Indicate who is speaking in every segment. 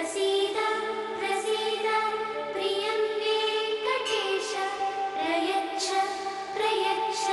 Speaker 1: प्रसीद प्रसीद प्रियं वेङ्कटेश प्रयच्छ प्रयच्छ।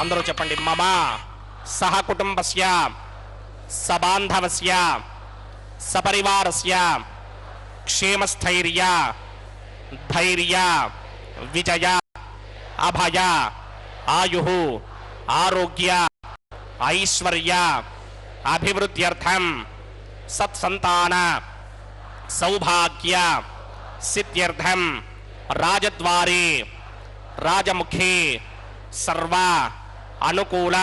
Speaker 2: అందరూ చెప్పండి. మమ సహ కుటుంబస్య సబాంధవస్య సపరివారస్య క్షేమస్థైర్య ధైర్య విజయ అభయ ఆయు ఆరోగ్య ఐశ్వర్య అభివృద్ధ్యర్థం సత్సంతాన సౌభాగ్య సిద్ధ్యర్థం రాజద్వారే రాజముఖే సర్వ అనుకూల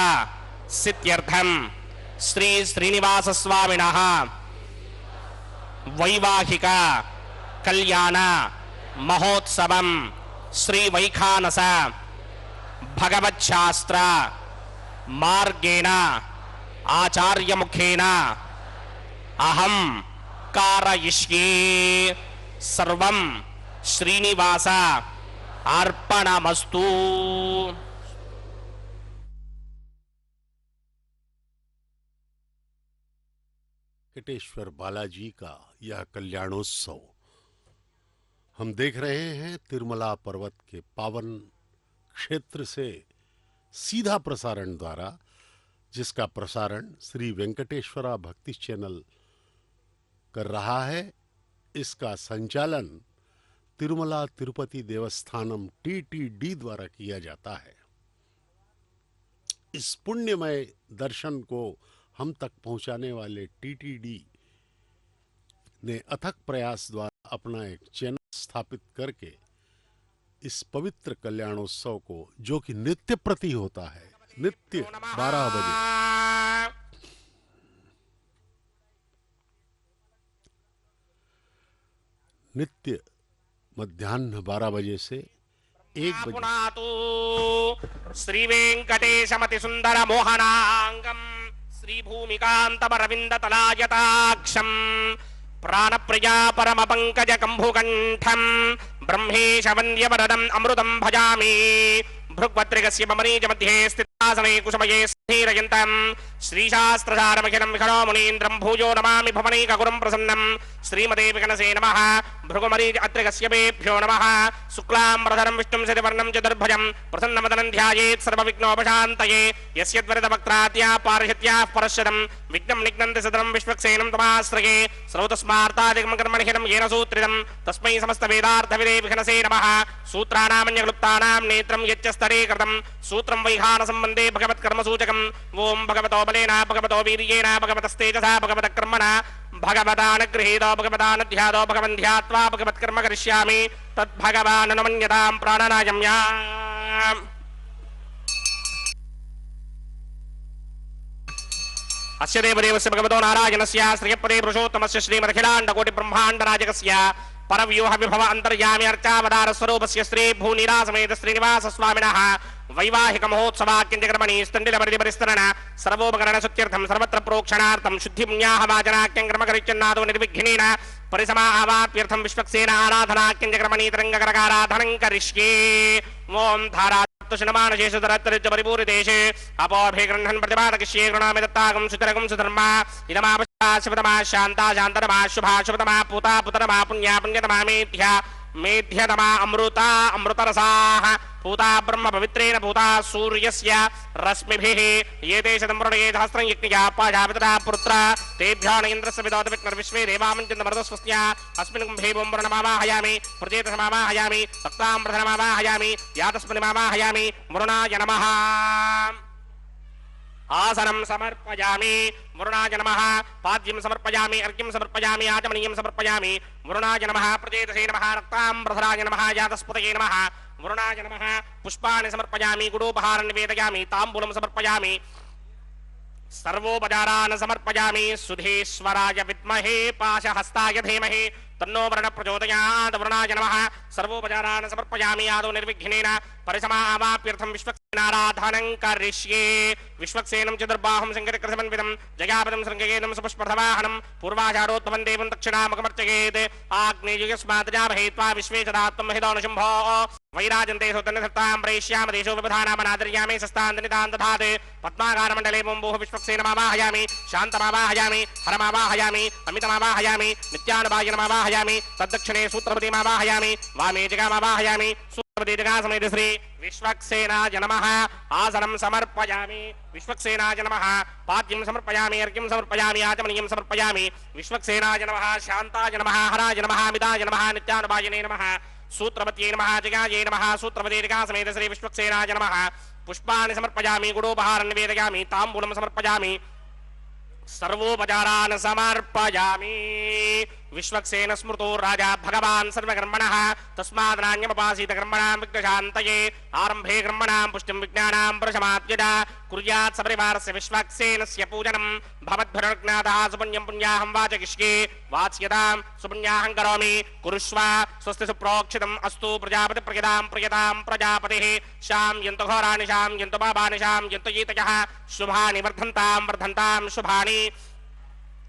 Speaker 2: సిద్ధ్యర్థం శ్రీ శ్రీనివాస స్వామినః వైవాహిక కళ్యాణ మహోత్సవం శ్రీ వైఖానస భగవచ్ఛాస్త్ర మార్గేణ ఆచార్యముఖేన అహం कारयिष्ये सर्वं श्रीनिवास अर्पणमस्तु।
Speaker 3: वेंकटेश्वर बालाजी का यह कल्याणोत्सव हम देख रहे हैं तिरुमला पर्वत के पावन क्षेत्र से सीधा प्रसारण द्वारा, जिसका प्रसारण श्री वेंकटेश्वरा भक्ति चैनल कर रहा है। इसका संचालन तिरुमला तिरुपति देवस्थानम TTD द्वारा किया जाता है। इस पुण्यमय दर्शन को हम तक पहुंचाने वाले TTD ने अथक प्रयास द्वारा अपना एक चैनल स्थापित करके इस पवित्र कल्याणोत्सव को, जो कि नित्य प्रति होता है, नित्य 12 बजे नित्य मध्याह्न 12 बजे से 1 बजे
Speaker 2: पुनातु श्री वेंकटेशमति सुंदर मोहनांगम श्री भूमिकांतमरविंद तलायताक्षम प्राण प्रजा परम पंकज कंभुकंठम ब्रह्मेश वंद्य वरदम अमृतम भजामि भृग्भद्रिगस्य ममनीज मध्ये स्थितासने कुसुमये स्थिरयन्तम् श्रीशास्त्रसारमखिलं विखरो मुनीन्द्रं भूयो नमामि भवनैकगुरुं प्रसन्नं श्रीमते विकनसे नमः भृगुमरीज अत्रिगस्य वेभ्यो नमः शुक्लाम्बरधरं विष्णुं शशिवर्णं चतुर्भुजं प्रसन्नवदनं ध्यायेत् सर्वविघ्नोपशान्तये यस्यद्वरदवक्त्राद्या पारिषत्याः परश्वदं विघ्नं निघ्नन्ति सदनं विश्वक्सेनं तमाश्रये स्रौतस्मार्तादिकं कर्मणिहिनं येन सूत्रितं तस्मै समस्तवेदार्थविदे विघ्नसे नमः सूत्राणामन्यक्लुप्तानां नेत्रं यच्च स्तरे कृतं सूत्रं वैहानसम्बन्धे भगवत्कर्मसूचकम् ओं भगवतो बलेन भगवतो वीर्येण भगवतस्तेजसा भगवतकर्मणा भगवतानुगृहीतो भगवतानुध्यातो भगवन्ध्यात्वा भगवत्कर्म करिष्यामि तद्भगवाननुमन्यतां प्राणनायम्या अस्य देवदेवस्य भगवतो नारायणस्य श्रियपदे पुरुषोत्तमस्य श्रीमदखिलाण्डकोटिब्रह्माण्डनायकस्य परव्यूह विभव अंतर्यामी अर्चावतार स्वरूपस्य श्री भूनिरासमेत श्रीनिवास स्वामिनः वैवाहिक महोत्सवाक्यंजकर्मणि स्तंडिलपरिपरिस्तरण सर्वोपकरण सुत्यर्थं सर्वत्र प्रोक्षणार्थं शुद्धि पुण्याहवाचनाक्यंक्रमकरिच्चन्नादो निर्विघ्नेन परिसमावाप्यर्थं विश्वक्सेन आराधनाक्यंजकर्मणि तरंगकरकाराधनं करिष्ये ओम धारा तुषणमानशेषधरत्तरिज्ज परिपूरितेशे अपोभिगृह्णन् प्रतिपादकिष्ये गृणामि दत्तागं सुतरगं सुधर्मा इदमापश्चा शिवतमा शान्ता शान्ततमा शुभा शुभतमा पूता पुतरमा पुण्या पुण्यतमा मेध्या मेध्यतमा अमृता अमृतरसाः पूता ब्रह्म पवित्रेण पूता सूर्यस्य रश्मिभिः एते शतमृणये सहस्रं यज्ञया पाशापितरा पुत्र तेभ्यः इन्द्रस्य विदोतविघ्नर्विश्वे देवामञ्चन्द्रमरुतस्वस्या अस्मिन् कुम्भे बुम्बुरनमावाहयामि प्रजेतसमावाहयामि भक्ताम्रधनमावाहयामि यातस्मिन्मावाहयामि वरुणाय नमः आसनं समर्पयामि वरुणाय नमः पाद्यं समर्पयामि अर्घ्यं समर्पयामि आचमनीयं समर्पयामि वरुणाय नमः प्रजेतसे नमः रक्ताम्बरधराय नमः यातस्पतये नमः वरुणाय नमः पुष्पाणि समर्पयामि गुडोपहारं निवेदयामि ताम्बूलं समर्पयामि सर्वोपचारान् समर्पयामि सुधीश्वराय विद्महे पाशहस्ताय धीमहि तन्नो वरुण प्रचोदयात् वरुणाय नमः सर्वोपचारान् समर्पयामि आदौ निर्विघ्नेन परिसमावाप्यर्थं विश्वक्सेनाराधनं करिष्ये विश्वक्सेनं चतुर्बाहुं शङ्करकृतसमन्वितं जयापदं शृङ्गयेदं सुपुष्पर्थवाहनं पूर्वाचारोत्तमं देवं दक्षिणामुखमर्चयेत् आग्नेयस्मात् जाभयित्वा विश्वे सदात्मं महिदोनुशुम्भो वैराजन्ते सुतन्नधत्तां प्रयिष्याम देशो विबधानामनादर्यामि सस्तान्तनितान् दधात् पद्माकारमण्डले बुम्बुः विश्वक्सेनमावाहयामि शान्तमावाहयामि हरमावाहयामि अमितमावाहयामि नित्यानुभायनमावाहयामि तद्दक्षिणे सूत्रपतिमावाहयामि वामे जगामावाहयामि सूत्रपति जगासमेत श्री विश्वक्सेनाय नमः आसनं समर्पयामि विश्वक्सेनाय नमः पाद्यं समर्पयामि अर्घ्यं समर्पयामि आचमनीयं समर्पयामि विश्वक्सेनाय नमः शान्ताय नमः हराय नमः मिताय नमः नित्यानुभायने नमः सूत्रपत्ये नमः जगाये नमः सूत्रपते जगासमेत श्री विश्वक्सेनाय नमः पुष्पाणि समर्पयामि गुडोपहारं निवेदयामि ताम्बूलं समर्पयामि सर्वोपचारान् समर्पयामि विश्वक्सेन स्मृतो राजा भगवान् सर्वकर्मणः तस्मात् नान्यमुपासीत कर्मणां विघ्नशान्तये आरम्भे कर्मणां पुष्टिं विज्ञानां प्रशमात्यज कुर्यात् सपरिवारस्य विश्वक्सेनस्य पूजनं भवद्भिर्ज्ञातः सुपुण्यं पुण्याहं वाचयिष्ये वाच्यतां सुपुण्याहं करोमि कुरुष्व स्वस्ति सुप्रोक्षितम् अस्तु प्रजापति प्रियतां प्रजापतिः शां यन्तु घोराणि शां यन्तु पापानि शां यन्तु गीतयः शुभानि वर्धन्तां शुभानि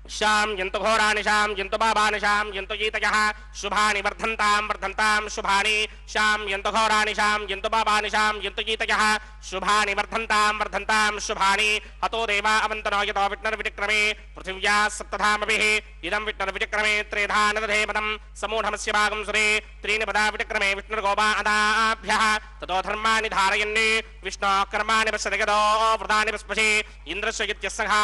Speaker 2: शां यन्तु घोराणि शां यन्तु पापानि शां यन्तु गीतयः शुभानि वर्धन्तां शुभानि शां यन्तु घोराणि शां यन्तु पापानि शां यन्तु गीतयः शुभानि वर्धन्तां शुभानि हतो देवा अवन्तनो यतो विष्णुर्विक्रमे पृथिव्या सप्तधामभिः इदं विष्णुर्विक्रमे त्रेधा नदधे पदं समूढमस्य भागं सुरे त्रीणि पदा विक्रमे विष्णुर्गोपादाभ्यः ततो धर्माणि धारयन् विष्णोः कर्माणि पश्यति यतो व्रतानि पस्पशे इन्द्रस्य इत्यस्सखा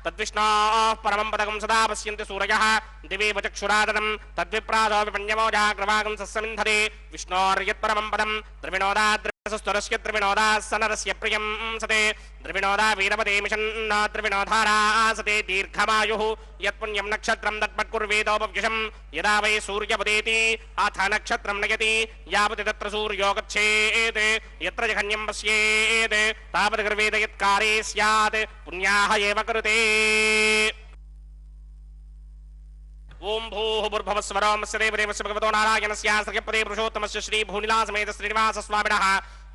Speaker 2: तद्विष्णोः परमं पदकं सदा पश्यन्ति सूरयः दिवे वचक्षुरादनं तद्विप्रादो विपण्यमोजाग्रवागं सस्समिन्धते विष्णोर्यत्परमं पदं द्रविणोदा द्रविणसुस्तरस्य द्रविणोदा सनरस्य प्रियं सते द्रविणोदा वीरपते मिषन्न द्रविणोधारा सते दीर्घमायुः यत्पुण्यं नक्षत्रं तत्पट्कुर्वेदोपव्युषं यदा वै सूर्यपदेति अथ नक्षत्रं नयति यावति तत्र सूर्यो गच्छेत् यत्र जघन्यं पश्येत् तावत् गर्वेद यत्कारे स्यात् पुण्याः एव कृते ओं भूः भूर्भुवस्वरमस्य देवदेवस्य भगवतो नारायणस्य सत्यपदे पुरुषोत्तमस्य श्री भूनिला समेत श्रीनिवास स्वामिनः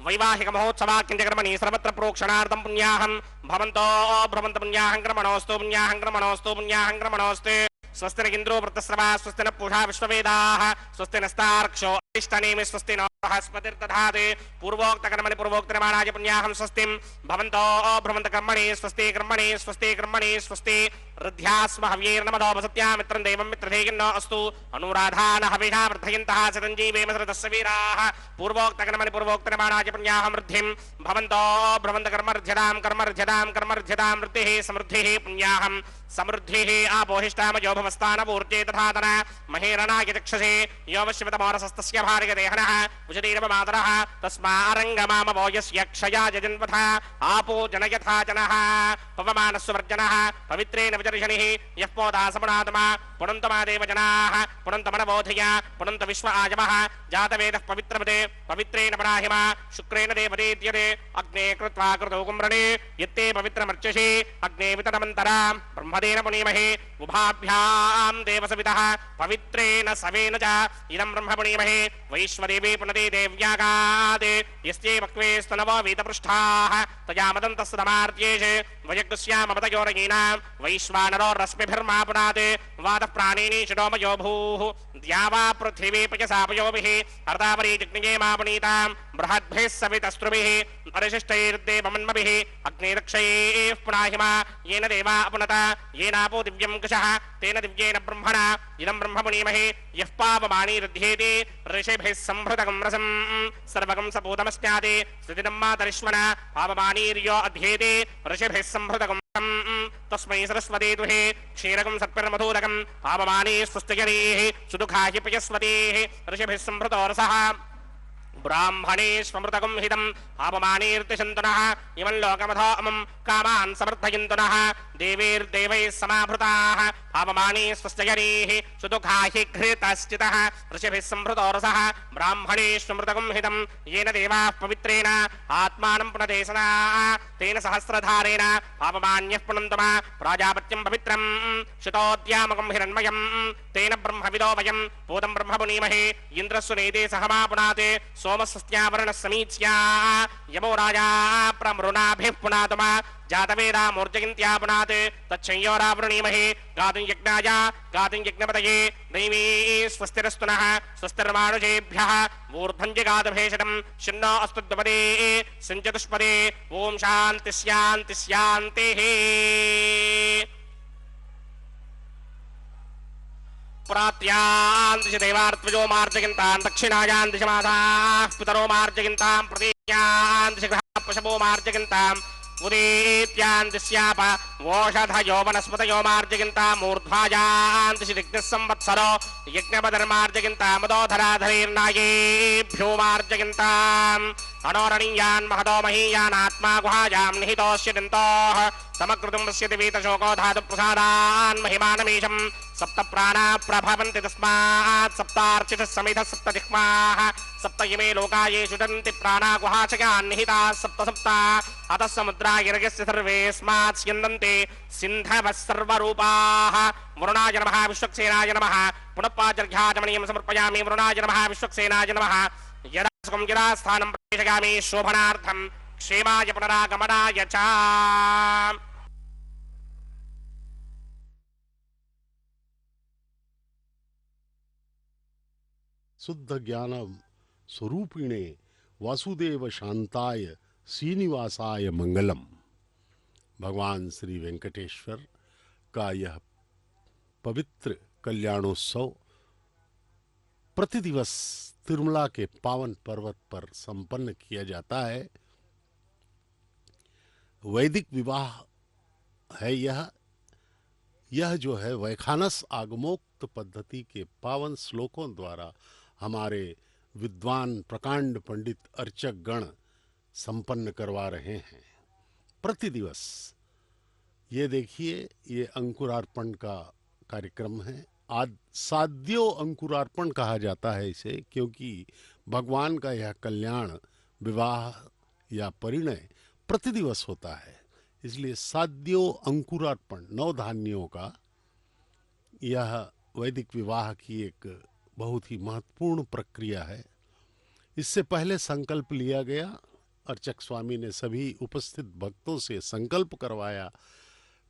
Speaker 2: वैवाहिक महोत्सवाख्यकर्मणि सर्वत्र प्रोक्षणार्थं पुण्याहं भवन्तो भ्रमन्त पुण्याहं कर्मणोऽस्तु पुण्याहं कर्मणोऽस्तु पुण्याहं कर्मणोऽस्तु स्वस्ति न इन्द्रो वृत्तस्रवा स्वस्ति न पूषा विश्ववेदाः स्वस्ति नस्तार्क्ष्यो अरिष्टनेमि स्वस्ति न बृहस्पतिर्दधाति पूर्वोक्तकर्मणि पूर्वोक्तनिर्माणाय पुण्याहं स्वस्तिं भवन्तो भ्रमन्त कर्मणि स्वस्ति कर्मणि स्वस्ति कर्मणि स्वस्ति ऋद्ध्यास्म हव्यैर्नमदो वसत्या मित्रं देवं मित्रधेयन्नो अस्तु अनुराधान हविषा वर्धयन्तः चिरञ्जीवेम सृतस्य वीराः पूर्वोक्तकर्मणि पूर्वोक्तनिर्माणाय पुण्याहं वृद्धिं भवन्तो भ्रमन्त कर्मर्ध्यतां कर्मर्ध्यतां कर्मर्ध्यतां वृद्धिः समृद्धिः पुण्याहं समृद्धिः आपोहिष्टामयो भवस्तानपूर्जे तथातन महेरणाय चक्षसे योवश्यवतमोरसस्तस्य भार्गदेहनः उचतीरवमातरः तस्मारङ्गमामवो यस्य क्षयाय जन्मथा आपो जनयथा जनः पवमानस्वर्जनः पवित्रेण विजर्षणिः यः पोदासपणात्मा पुनन्तमादेव जनाः पुनन्तमनबोधय पुनन्त विश्व आयमः जातवेदः पवित्रमते पवित्रेण पराहिमा शुक्रेण देवदेत्यते अग्ने कृत्वा कृतो कुम्रणे यत्ते पवित्रमर्चसि अग्ने विततमन्तरा ब्रह्मदेन पुनीमहे उभाभ्यां देवसवितः पवित्रेण सवेन च इदं ब्रह्म पुनीमहे वैश्वदेवे पुनते देव्यागादे यस्ते वक्वे स्तनवो वीतपृष्ठाः तया मदन्तस्तमार्त्येषे वयग्स्यामपतयोरयीनां वैश्वानरो रश्मिभिर्मा पुनाते वादः प्राणिनी शिरोमयो भूः द्यावा पृथिवी पयसापयोभिः अर्धापरी जिग्निये मापनीतां बृहद्भिः सवितस्त्रुभिः परिशिष्टैर्देवमन्मभिः अग्निरक्षैः पुनाहिमा येन देवा अपनत येनापो दिव्यं कुशः तेन दिव्येन ब्रह्मणा इदं ब्रह्म पुनीमहे यः पावमानी रुध्येति ऋषिभिः संभृतकं रसं सर्वकं सपूतमस्याति स्थितिनं मातरिश्वना पावमानीर्यो अध्येति ऋषिभिः संभृतकं तस्मै सरस्वती दुहे क्षीरकं सत्पिर्मधूरकं पावमानी स्वस्तिजरीः सुदुःखाहि पयस्वतीः ऋषिभिः संभृतो रसः ब्राह्मणेष्वमृतकं हितं पापमानीर्तिशन्तनः इमं लोकमथो अमं कामान् समर्थयन्तनः देवैर्देवैः समाभृताः पापमानी स्वस्त्यजरीः सुदुःखाहि घृतश्चितः ऋषिभिः संभृतो रसः ब्राह्मणेष्वमृतकं हितं येन देवाः पवित्रेण आत्मानं पुनते सदा तेन सहस्रधारेण पापमान्यः पुनन्तमा प्राजापत्यं पवित्रं शितोद्यामकं हिरण्मयं तेन ब्रह्मविदो वयं पूतं ब्रह्म पुनीमहे इन्द्रस्वनेते सहमा पुनाते सोमस्वस्त्यावरणः समीच्या यमो राजा प्रमृणाभिः पुनातमा जातवेदा मूर्जयन्त्या पुनात् तच्छंयोरावृणीमहे गातुं यज्ञाय गातुं यज्ञपतये दैवी स्वस्तिरस्तु नः स्वस्तिर्मानुषेभ्यः ऊर्ध्वञ्जगातभेषणं शिन्नो अस्तु द्विपदे सञ्चतुष्पदे ॐ शान्ति शान्ति शान्तिः प्रात्यां दिशि देवार्त्वजो मार्जयन्तां दक्षिणायां दिशि मासाः पितरो मार्जयन्तां प्रतीत्यां दिशि गृहाः पशवो मार्जयन्तां उदीत्यां दिश्याप वोषधयो वनस्पतयो मार्जयन्ताम् ऊर्ध्वायां दिशि दिग्निस्संवत्सरो यज्ञपदर्मार्जयन्तां मदोधराधरेर्नायेभ्यो मार्जयन्ताम् अनोरणीयान् महतो महीयान् आत्मा गुहायां निहितोऽस्य दन्तोः समकृतं पश्यति वीतशोको धातुप्रसादान् महिमानमीशं सप्त प्राणा प्रभवन्ति तस्मात् सप्तार्चितः समिधः सप्त जिह्वाः सप्त इमे लोका येषु दन्ति प्राणा गुहाशयान् निहिताः सप्त सप्त अतः समुद्रागिर्गस्य सर्वेऽस्मात् स्यन्दन्ति सिन्धवः सर्वरूपाः वरुणाय नमः विश्वक्सेनाय नमः पुनः पाचर्घ्याचमनीयं समर्पयामि वरुणाय नमः विश्वक्सेनाय नमः यदा सुखं यदा स्थानं प्रवेशयामि शोभनार्थं क्षेमाय पुनरागमनाय च
Speaker 3: शुद्ध ज्ञान स्वरूपिणे वासुदेव शांताय श्रीनिवासाय मंगलम। भगवान श्री वेंकटेश्वर का यह पवित्र कल्याणोत्सव प्रतिदिवस तिरुमला के पावन पर्वत पर संपन्न किया जाता है। वैदिक विवाह है यह जो है वैखानस आगमोक्त पद्धति के पावन श्लोकों द्वारा हमारे विद्वान प्रकांड पंडित अर्चक गण संपन्न करवा रहे हैं प्रतिदिवस। ये देखिए, ये अंकुरार्पण का कार्यक्रम है। साध्यो अंकुरार्पण कहा जाता है इसे, क्योंकि भगवान का यह कल्याण विवाह या परिणय प्रतिदिवस होता है, इसलिए साध्यो अंकुरार्पण 9 धान्यों का यह वैदिक विवाह की एक बहुत ही महत्वपूर्ण प्रक्रिया है। इससे पहले संकल्प लिया गया। अर्चक स्वामी ने सभी उपस्थित भक्तों से संकल्प करवाया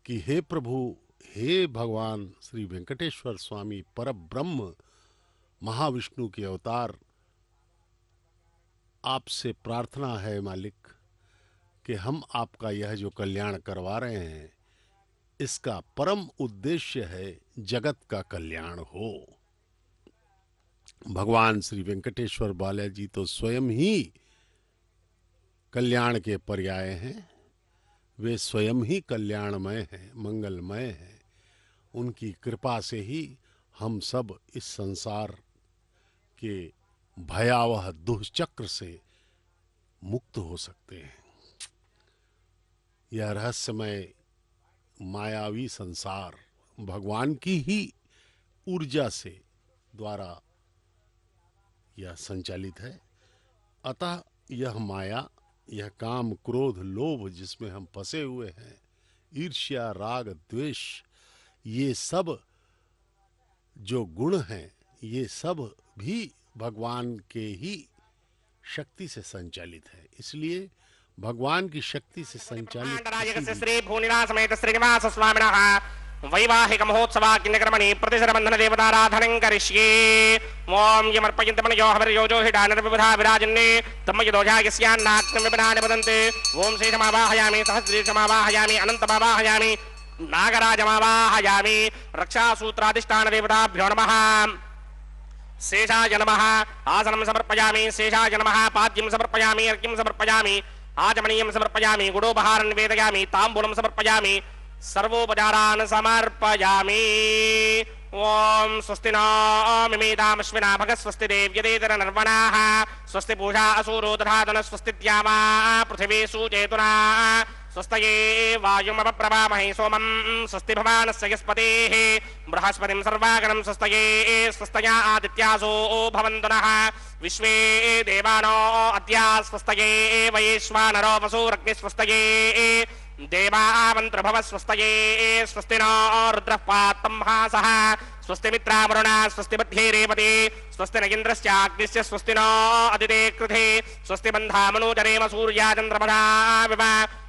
Speaker 3: कि हे प्रभु, हे भगवान श्री वेंकटेश्वर स्वामी पर ब्रह्म महाविष्णु के अवतार, आपसे प्रार्थना है मालिक कि हम आपका यह जो कल्याण करवा रहे हैं, इसका परम उद्देश्य है जगत का कल्याण हो। भगवान श्री वेंकटेश्वर बालाजी तो स्वयं ही कल्याण के पर्याय हैं। वे स्वयं ही कल्याणमय हैं, मंगलमय हैं। उनकी कृपा से ही हम सब इस संसार के भयावह दुष्चक्र से मुक्त हो सकते हैं। यह रहस्यमय मायावी संसार भगवान की ही ऊर्जा से द्वारा यह संचालित है। अतः यह माया, यह काम, क्रोध, लोभ जिसमें हम फंसे हुए हैं, ईर्ष्या, राग, द्वेष, ये सब जो गुण हैं, ये सब भी भगवान के ही शक्ति से संचालित है। इसलिए भगवान की शक्ति से संचालित
Speaker 2: राजस्य श्री भूनिवास समेत श्रीनिवास स्वामिनः वैवाहिक महोत्सवाग्निकर्मणि प्रतिशरबन्धन देवताराधनं करिष्ये। ओम यमर्पयन्त मनयो हविर्योजो हिडानर्विबुधा विराजन्ने तमयदोषा यस्यान्नाग्नं विपदानि वदन्ते। ओम शेषमावाहयामि, सहस्रेशमावाहयामि, अनन्तमावाहयामि, नागराजमावाहयामि। रक्षासूत्राधिष्ठान देवताभ्यो नमः। शेषाय नमः। आसनं समर्पयामि। शेषाय नमः। पाद्यं समर्पयामि, अर्घ्यं समर्पयामि, आचमनीयं समर्पयामि, गुडोपहारं निवेदयामि, ताम्बूलं समर्पयामि, सर्वोपचारान् समर्पयामि। ओम स्वस्ति नो मिमेतामश्विना भगः, स्वस्ति देव्यदेतर नर्वणाः, स्वस्ति पूषा असूरो दधातन, स्वस्ति द्यावा पृथिवी सुचेतुना, स्वस्तये वायुमपप्रभामहे सोमं, स्वस्ति भवानस्य यस्पतेः बृहस्पतिं सर्वागणं, स्वस्तये स्वस्तया आदित्यासो भवन्तु नः, विश्वे देवानो अद्या स्वस्तये वैश्वानरो वसुरग्निस्वस्तये देवामन्त्रभव, स्वस्तये स्वस्ति नो रुद्रः पात्तं हासः, स्वस्ति मित्रावरुणा, स्वस्ति मध्ये रेवते, स्वस्ति न इन्द्रस्याग्निस्य, स्वस्ति नो अदिते कृते, स्वस्ति बन्धामनोजरेम सूर्या चन्द्रमसा विव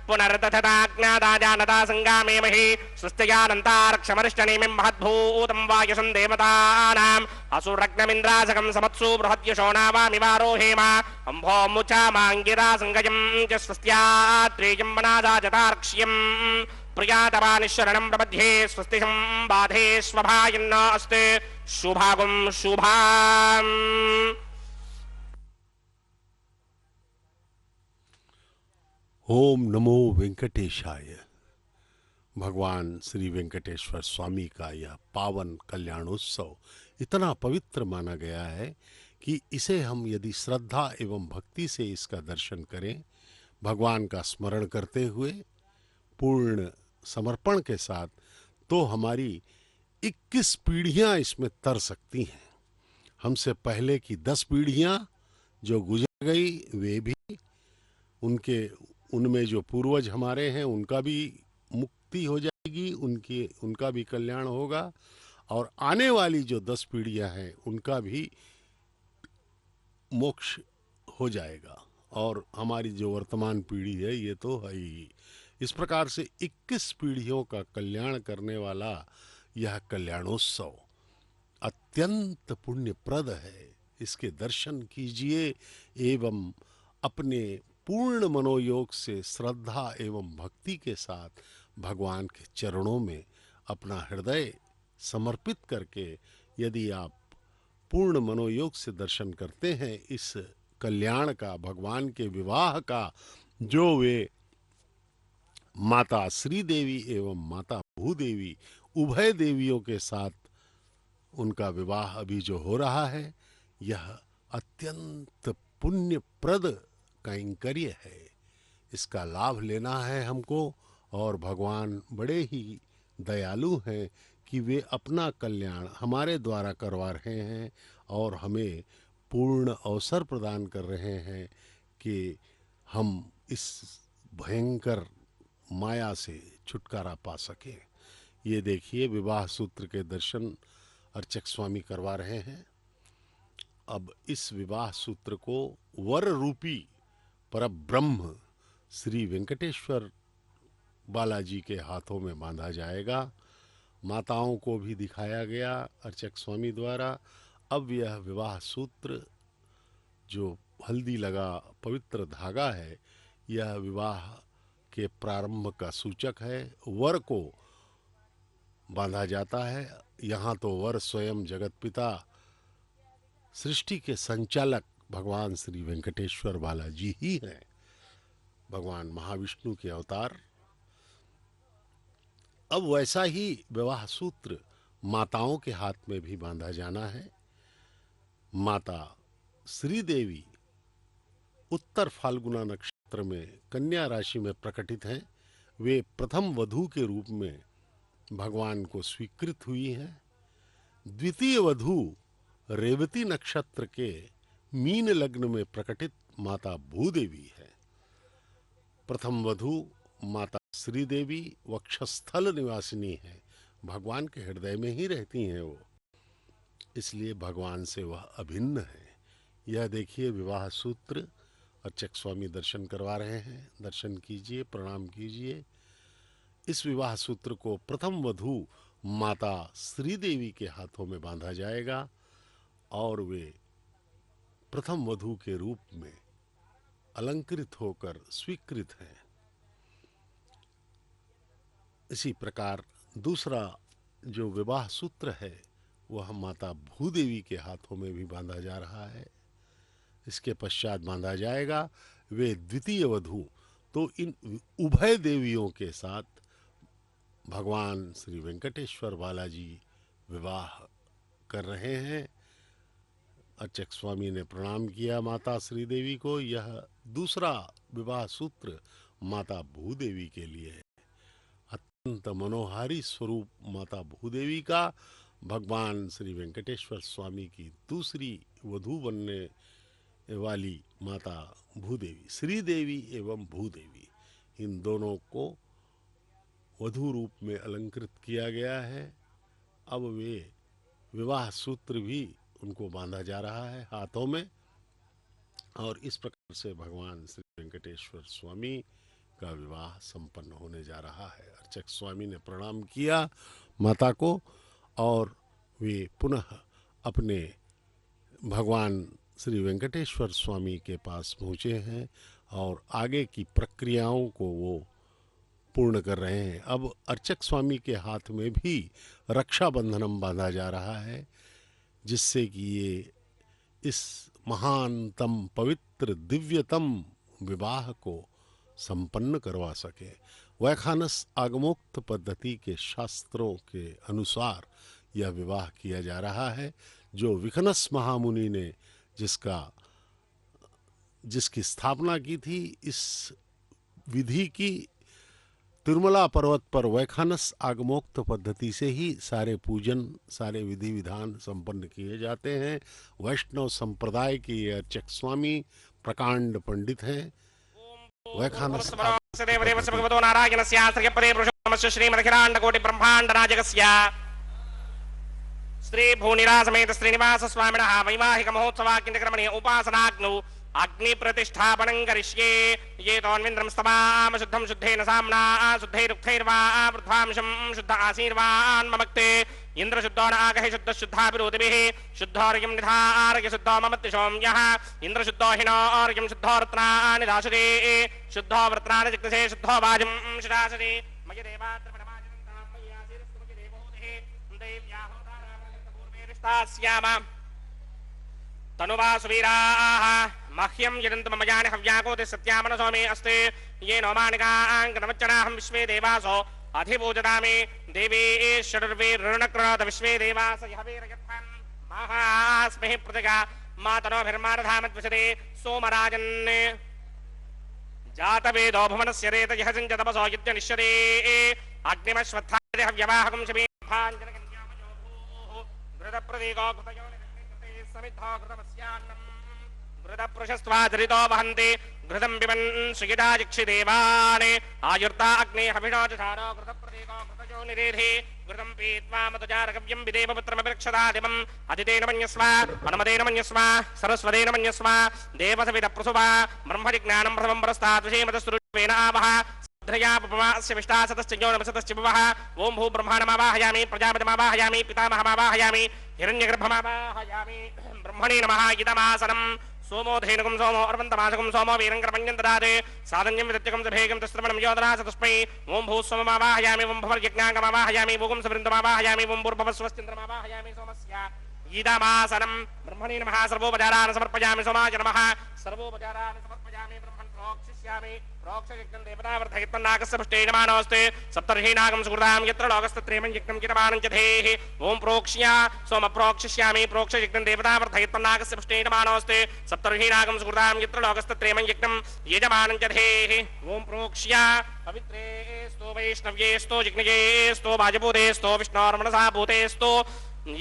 Speaker 2: पुनर्दधताज्ञादाजानता संगामेमहि, स्वस्त्यानन्तारक्षमरिष्टनेमिं महद्भूतं वायुसं देवतानाम् असुरग्नमिन्द्रासकं समत्सु बृहद्यशो नावामिवारोहेम अम्भो मुचामाङ्गिरा संगजं च स्वस्त्यात्रेयं वनादाजतार्क्ष्यं प्रियातवानिशरणं प्रपद्ये, स्वस्ति संबाधे स्वभायन्न अस्ते शुभागुं शुभाम्।
Speaker 3: ओम नमो वेंकटेशाय। भगवान श्री वेंकटेश्वर स्वामी का यह पावन कल्याणोत्सव इतना पवित्र माना गया है कि इसे हम यदि श्रद्धा एवं भक्ति से इसका दर्शन करें, भगवान का स्मरण करते हुए पूर्ण समर्पण के साथ, तो हमारी 21 पीढ़ियां इसमें तर सकती हैं। हमसे पहले की 10 पीढ़ियां जो गुजर गई, वे भी, उनमें जो पूर्वज हमारे हैं उनका भी मुक्ति हो जाएगी, उनका भी कल्याण होगा, और आने वाली जो 10 पीढ़ियां हैं उनका भी मोक्ष हो जाएगा, और हमारी जो वर्तमान पीढ़ी है ये तो है ही। इस प्रकार से 21 पीढ़ियों का कल्याण करने वाला यह कल्याणोत्सव अत्यंत पुण्यप्रद है। इसके दर्शन कीजिए एवं अपने पूर्ण मनोयोग से श्रद्धा एवं भक्ति के साथ भगवान के चरणों में अपना हृदय समर्पित करके यदि आप पूर्ण मनोयोग से दर्शन करते हैं इस कल्याण का, भगवान के विवाह का, जो वे माता श्री देवी एवं माता भूदेवी उभय देवियों के साथ उनका विवाह अभी जो हो रहा है, यह अत्यंत पुण्यप्रद कैंकर्य है। इसका लाभ लेना है हमको, और भगवान बड़े ही दयालु हैं कि वे अपना कल्याण हमारे द्वारा करवा रहे हैं और हमें पूर्ण अवसर प्रदान कर रहे हैं कि हम इस भयंकर माया से छुटकारा पा सकें। ये देखिए, विवाह सूत्र के दर्शन अर्चक स्वामी करवा रहे हैं। अब इस विवाह सूत्र को वर रूपी परब्रह्म श्री वेंकटेश्वर बालाजी के हाथों में बांधा जाएगा। माताओं को भी दिखाया गया अर्चक स्वामी द्वारा। अब यह विवाह सूत्र जो हल्दी लगा पवित्र धागा है, यह विवाह के प्रारंभ का सूचक है। वर को बांधा जाता है। यहाँ तो वर स्वयं जगत पिता सृष्टि के संचालक भगवान श्री वेंकटेश्वर बालाजी ही हैं, भगवान महाविष्णु के अवतार। अब वैसा ही विवाह सूत्र माताओं के हाथ में भी बांधा जाना है। माता श्रीदेवी उत्तर फाल्गुना नक्षत्र में कन्या राशि में प्रकटित हैं। वे प्रथम वधू के रूप में भगवान को स्वीकृत हुई हैं। द्वितीय वधू रेवती नक्षत्र के मीन लग्न में प्रकटित माता भूदेवी है। प्रथम वधू माता श्रीदेवी वक्षस्थल निवासिनी है, भगवान के हृदय में ही रहती हैं वो, इसलिए भगवान से वह अभिन्न है। यह देखिए विवाह सूत्र अर्चक स्वामी दर्शन करवा रहे हैं। दर्शन कीजिए, प्रणाम कीजिए। इस विवाह सूत्र को प्रथम वधू माता श्रीदेवी के हाथों में बांधा जाएगा और वे प्रथम वधू के रूप में अलंकृत होकर स्वीकृत हैं। इसी प्रकार दूसरा जो विवाह सूत्र है वह माता भूदेवी के हाथों में भी बांधा जा रहा है। इसके पश्चात बांधा जाएगा वे द्वितीय वधू। तो इन उभय देवियों के साथ भगवान श्री वेंकटेश्वर बालाजी विवाह कर रहे हैं। अर्चक स्वामी ने प्रणाम किया माता श्रीदेवी को। यह दूसरा विवाह सूत्र माता भूदेवी के लिए है। अत्यंत मनोहारी स्वरूप माता भूदेवी का भगवान श्री वेंकटेश्वर स्वामी की दूसरी वधू बनने वाली माता भूदेवी, श्रीदेवी एवं भूदेवी, इन दोनों को वधू रूप में अलंकृत किया गया है। अब वे विवाह सूत्र भी उनको बांधा जा रहा है हाथों में और इस प्रकार से भगवान श्री वेंकटेश्वर स्वामी का विवाह संपन्न होने जा रहा है। अर्चक स्वामी ने प्रणाम किया माता को और वे पुनः अपने भगवान श्री वेंकटेश्वर स्वामी के पास पहुँचे हैं और आगे की प्रक्रियाओं को वो पूर्ण कर रहे हैं। अब अर्चक स्वामी के हाथ में भी रक्षाबंधनम बांधा जा रहा है, जिससे कि ये इस महानतम पवित्र दिव्यतम विवाह को संपन्न करवा सके। वैखानस आगमोक्त पद्धति के शास्त्रों के अनुसार यह विवाह किया जा रहा है। जो विखनस महामुनि ने जिसकी स्थापना की थी, इस विधि की तिरुमला पर्वत पर वैखानस आगमोक्त पद्धति से ही सारे पूजन, सारे विधि विधान संपन्न किए जाते हैं। वैष्णव संप्रदाय के ये अर्चक स्वामी प्रकांड पंडित हैं। वैखानस
Speaker 2: भगवतो नारायणस्य श्रीपदे पुरुषोत्तमस्य श्रीमदखिलाण्डकोटि ब्रह्माण्ड नायकस्य श्री भूनिरा समेत श्रीनिवास स्वामिनः वैवाहिक महोत्सवाख्यक्रमणे उपासनाग्नौ अग्नि प्रतिष्ठापनं करिष्ये। ये तोन्विन्द्रं स्तवाम शुद्धं शुद्धेन साम्ना शुद्धैरुक्थैर्वा वृद्धांशं शुद्ध आशीर्वान् ममक्ते इंद्र शुद्धो नागः शुद्ध शुद्धाभिरोतिभिः शुद्धोर्यं निधार्य शुद्धो ममत्तिशोम्यः इंद्र शुद्धो हिनोर्यं शुद्धो रत्नानि दाशते शुद्धो वृत्राणि जिग्धसे शुद्धो वाजं शिरासते मयि देवात्रपणमाजनन्तां मयि आशीर्स्तु मयि देवोतिः दैव्याहोतारापूर्वेरिष्टास्याम तनुवा सुवीराः मह्यं यदन्तु मम यानि हव्याकोति सत्यामनसो मे अस्ते ये नोमानिकाङ्कनमच्चनाहं विश्वे देवासो अधिपूजतामि देवी षडुर्वे ऋणकृणोत विश्वे देवास यहवीरयत्थं महास्महि प्रतिगा मातनोभिर्मानधामद्विषदे सोमराजन् जातवेदो भुवनस्य रेत यः सिञ्चतपसो यज्ञनिष्यते अग्निमश्वत्थाय हव्यवाहकं शमीभाञ्जनकन्यामयो भूः घृतप्रदीको घृतयो निकृते समिद्धो घृतमस्यान्नं घृतपृशस्त्वाचरितो वहन्ति घृतं पिबन् सुगिताजिक्षिदेवान् आयुर्ता अग्ने हविषोजधारो घृतप्रतीको घृतजो निरेधि घृतं पीत्वा मतुजारकव्यं विदेवपुत्रमभिरक्षदादिवम् अदितेन मन्यस्व अनुमतेन मन्यस्व सरस्वतेन मन्यस्व देवसविदप्रसुवा ब्रह्मजिज्ञानं प्रथमं परस्तात् विषेमतस्तुरुपेण आवह ध्रयापमास्य विष्टासतश्च योनमसतश्च भवः ओं भू ब्रह्माणमावाहयामि प्रजापतिमावाहयामि पितामहमावाहयामि हिरण्यगर्भमावाहयामि ब्रह्मणे नमः इदमासनं सोमोधेनुकं सोमो अर्वन्तमासकं सोमो वीरङ्करपञ्चन्तरादे साधन्यं विदत्यकं सभेगं तस्त्रमणं योधरासतस्मै ओं भूस्वममावाहयामि ओं भवर्यज्ञाङ्गमावाहयामि ओं सवृन्दमावाहयामि ओं भूर्भवस्वस्तिन्द्रमावाहयामि सोमस्य इदमासनं ब्रह्मणे नमः सर्वोपचारान् समर्पयामि सोमाय नमः सर्वोपचारान् समर्पयामि ब्रह्मन् प्रोक्षिष्यामि प्रोक्षयज्ञं देवतावर्धयत्मन्नागस्य पुष्टेयमानोऽस्ते सप्तर्षीनागं सुकृतां यत्र लोकस्तत्रेमं यज्ञं कितमानं च धेः ओं प्रोक्ष्य सोम प्रोक्षिष्यामि प्रोक्षयज्ञं देवतावर्धयत्मन्नागस्य पुष्टेयमानोऽस्ते सप्तर्षीनागं सुकृतां यत्र लोकस्तत्रेमं यज्ञं यजमानं च धेः ओं प्रोक्ष्य पवित्रे स्तो वैष्णव्ये स्तो जिग्नये स्तो वाजभूते स्तो विष्णोर्मनसा भूते स्तो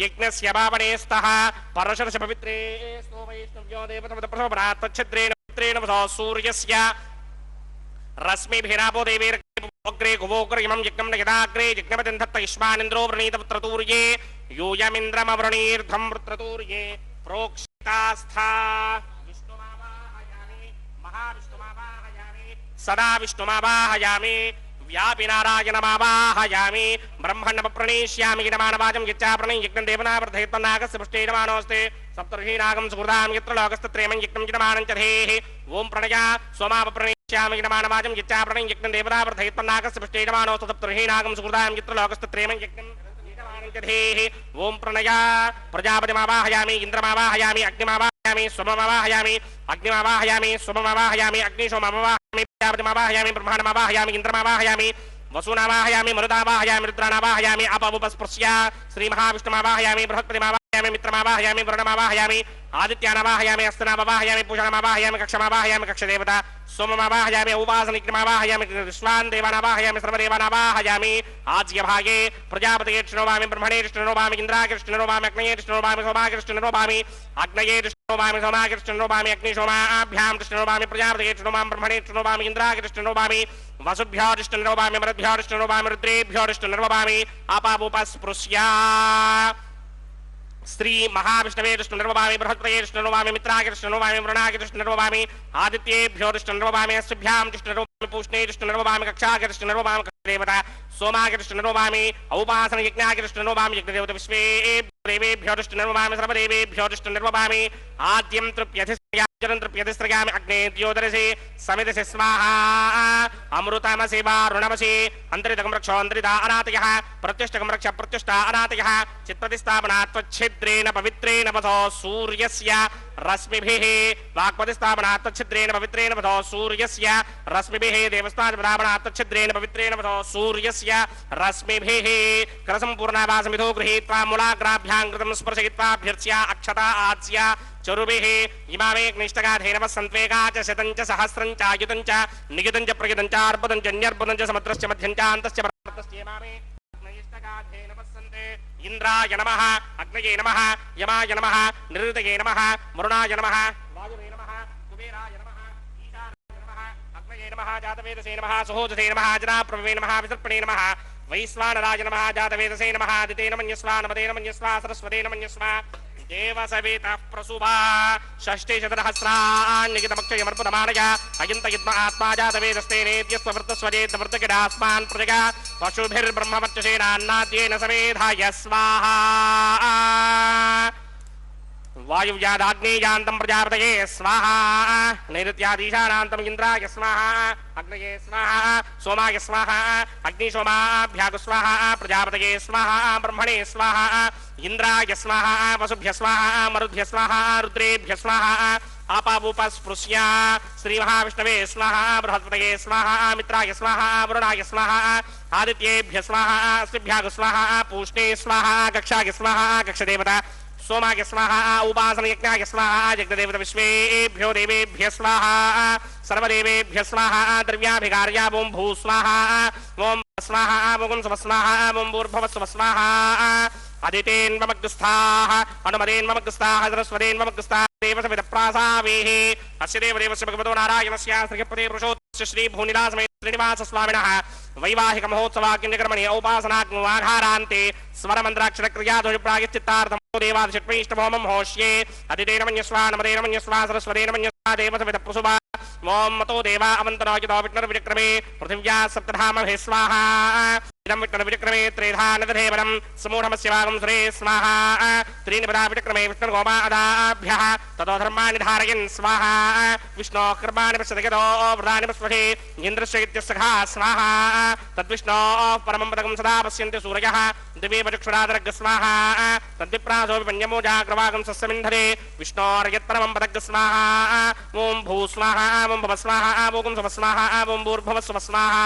Speaker 2: यज्ञस्य पावने स्तः परशरस्य पवित्रे स्तो वैष्णव्यो देवताप्रसोपनात् तच्छद्रेण पवित्रेण वसो सूर्यस्य रश्मिभिरापो देवीर्ग्रे गुवोग्रयमं यज्ञं नयदाग्रे यज्ञपतिं दत्त इष्मानिन्द्रो वृणीतपुत्रतूर्ये यूयमिन्द्रमवृणीर्धं वृत्रतूर्ये प्रोक्षितास्था विष्णुमावाहयामि महाविष्णुमावाहयामि सदा विष्णुमावाहयामि व्यापिनारायणमावाहयामि ब्रह्मण्डमप्रणीष्यामि गिडमानवाचं यच्चाप्रणीं यज्ञं देवनावर्धयत्मन्नागस्य पुष्टेयमानोऽस्ते सप्तर्षीनागं सुकृतां यत्र लोकस्तत्रेमं यज्ञं यजमानं च धेः ओं प्रणया सोमापप्रणीष्यामि गिडमानवाचं यच्चाप्रणीं यज्ञं देवनावर्धयत्मन्नागस्य पुष्टेयमानोऽस्ते सप्तर्षीनागं सुकृतां यत्र लोकस्तत्रेमं यज्ञं यजमानं च धेः ओं प्रणया प्रजापतिमावाहयामि इन्द्रमावाहयामि अग्निमावाहयामि सोममावाहयामि अग्निमावाहयामि सोममावाहयामि अग्निशोममावाहयामि प्रजापतिमावाहयामि ब्रह्माण्डमावाहयामि इन्द्रमावाहयामि वसूनावाहयामि मरुदावाहयामि रुद्रानावाहयामि अपमुपस्पृश्य श्रीमहाविष्णुमावाहयामि बृहस्पतिमावाहयामि मित्रमावाहयामि वरुणमावाहयामि आदित्यानावाहयामि हस्तनामावाहयामि पूषणमावाहयामि कक्षमावाहयामि कक्षदेवता सोममावाहयामि उपासनिक्रमावाहयामि विश्वान् देवानावाहयामि सर्वदेवानावाहयामि आज्यभागे प्रजापतये कृष्णोवामि ब्रह्मणे कृष्णोवामि इन्द्राय कृष्णोवामि अग्नये कृष्णोवामि सोमाय कृष्णोवामि अग्नये कृष्णोवामि सोमाय कृष्णोवामि अग्निशोमाभ्यां कृष्णोवामि प्रजापतये कृष्णोवामि ब्रह्मणे कृष्णोवामि इन्द्राय कृष्णोवामि वसुभ्यो कृष्णोवामि मरुद्भ्यो कृष्णोवामि रुद्रेभ्यो कृष्णोवामि अपामुपस्पृश्य श्री महाविष्णवे कृष्णोवामि बृहस्पतये कृष्णोवामि मित्राय कृष्णोवामि वरुणाय कृष्णोवामि आदित्येभ्यो कृष्णोवामि अश्विभ्यां कृष्णोवामि पूष्णे कृष्णोवामि कक्षाय कृष्णोवामि देवता सोमाय कृष्णोवामि औपासन यज्ञाय कृष्णोवामि यज्ञदेवता विश्वे देवेभ्यो कृष्णोवामि सर्वदेवेभ्यो कृष्णोवामि आद्यं तृप्यधिस्त्रयाजनं तृप्यधिस्त्रयामि अग्ने द्योदरसे समिदसे स्वाहा अमृतमसि वारुणमसि अन्तरितकं रक्ष अन्तरिता अनातयः प्रत्युष्टकं रक्ष प्रत्युष्टा अनातयः चित्पतिस्थापनात् त्वच्छिद्रेण पवित्रेण वसो सूर्यस्य रश्मिभिः वाक्पतिस्थापनात् त्वच्छिद्रेण पवित्रेण वसो सूर्यस्य रश्मिभिः देवस्तापनात् त्वच्छिद्रेण पवित्रेण वसो सूर्यस्य रश्मिभिः करसम्पूर्णावासमिधो गृहीत्वा मूलाग्राभ्यां कृतं स्पर्शयित्वा अभ्यर्च्य अक्षता आच्य चरुभिः इमामेकनिष्ठगाधेनव सन्त्वेगा च शतं च सहस्रं च आयुतं च नियुतं च प्रयुतं च अर्पदं च न्यर्पदं च समत्रश्च मध्यं च अन्तश्च परतश्च इमामे अग्नयिष्ठगाधेनव सन्ते इन्द्राय नमः अग्नये नमः यमाय नमः निरुतये नमः वरुणाय नमः वायुवे नमः कुबेराय नमः ईशानाय नमः अग्नये नमः जातवेदसे नमः सुहोजसे नमः जनाप्रभवे नमः विसर्पणे नमः वैश्वानराय नमः जातवेदसे नमः आदितेन मन्यस्वा नमदेन मन्यस्वा सरस्वतेन मन्यस्वा देवसवितः प्रसुभा षष्टिशतसहस्राण्यगितमक्षयमर्पुतमानय अयन्तयद्म आत्मा जातवेदस्तेनेत्यस्ववृत्तस्वजेतवृत्तकिडास्मान् प्रजगा पशुभिर्ब्रह्मवर्चसेनान्नाद्येन समेधाय स्वाहा वायुव्यादाग्नेयान्तं प्रजापतये स्वाहा नैऋत्यादीशानान्तं इन्द्राय स्वाहा अग्नये स्वाहा सोमाय स्वाहा अग्निशोमाभ्याग स्वाहा प्रजापतये स्वाहा ब्रह्मणे स्वाहा इन्द्राय स्वाहा वसुभ्य स्वाहा मरुद्भ्य स्वाहा रुद्रेभ्य स्वाहा आपावुपस्पृश्य श्रीमहाविष्णवे स्वाहा बृहस्पतये स्वाहा मित्राय स्वाहा वरुणाय स्वाहा आदित्येभ्य स्वाहा अश्विभ्याग स्वाहा पूष्णे स्वाहा कक्षाय स्वाहा कक्षदेवता सोमाय स्वाहा उपासन यज्ञाय स्वाहा यज्ञदेवता विश्वेभ्यो देवेभ्य स्वाहा सर्वदेवेभ्य स्वाहा द्रव्याभिकार्या ओं भू स्वाहा ओं स्वाहा ओं स्व स्वाहा ओं भूर्भुवस्व स्वाहा अदितेन्वमग्रस्थाः अनुमदेन्वमग्रस्थाः सरस्वतेन्वमग्रस्थाः देवसविद प्रासावेः अस्य देवदेवस्य भगवतो नारायणस्य श्रीपते पुरुषोत्तमस्य श्री भूनिलासमेत श्रीनिवास स्वामिनः वैवाहिक महोत्सवाग्निकर्मणि औपासनाग्निवाघारान्ते स्वरमन्त्राक्षर क्रियादोष प्रायश्चित्तार्थं देवादिषट्वैष्णवोमं होष्ये अदितेन मन्यस्वा नमदेन मन्यस्वा सरस्वतेन मन्यस्वा देवसविद प्रसुभा ओम मतो देवा अवन्तनो यतो विष्णुर्विक्रमे पृथिव्या सप्तधामभिः स्वाहा इदं विष्णुर्विक्रमे त्रेधा नदधेवनं समूढमस्य भागं सुरे स्वाहा त्रीणि पदा विक्रमे विष्णुर्गोपादाभ्यः ततो धर्माणि धारयन् स्वाहा विष्णोः कर्माणि पश्यतो व्रतानि पश्वहे इन्द्रस्य इत्यस्सखा स्वाहा तद्विष्णोः परमं पदकं सदा पश्यन्ति सूरयः दिवे पचक्षुरादरग् स्वाहा तद्विप्रासो विपन्यमो जाग्रवागं सस्यमिन्धरे विष्णोर्यत्परमं पदग् स्वाहा ओं भू स्वाहा ओं भव स्वाहा ओं सुव स्वाहा ओं भूर्भुवः सुवः स्वाहा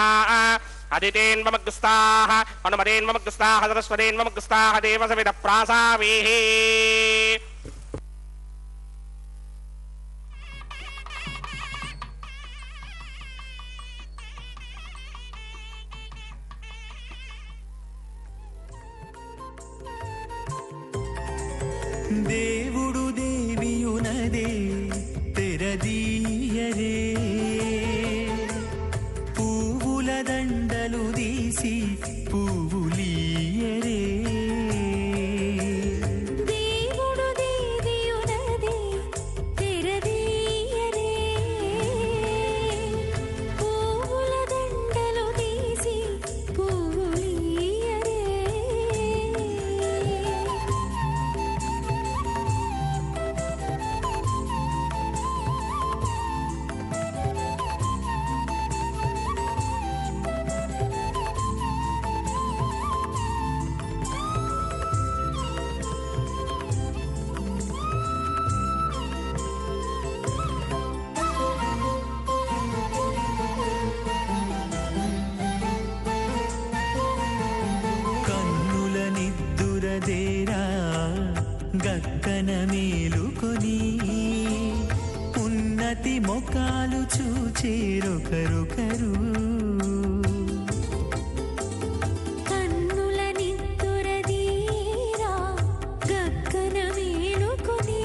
Speaker 2: अदितेन्वमग्रस्ताः अनुमदेन्वमग्रस्ताः सरस्वतेन्वमग्रस्ताः देवसविदः प्रासावेः
Speaker 4: దేవుడు దేవియునదే తెరదీయరే పువ్వుల దండలు తీసి పువ్వులీయరే
Speaker 1: దేవుడు దేవియునదే తెరదీయరే పువ్వుల దండలు తీసి పువ్వులీయరే
Speaker 4: కన్నుల నిద్దురదేరా గక్కన మేలుకొని ఉన్నతి మొకాలు చూచేరొకరొకరు
Speaker 1: కన్నుల నిద్దురదీరా గగ్గన మేలుకొని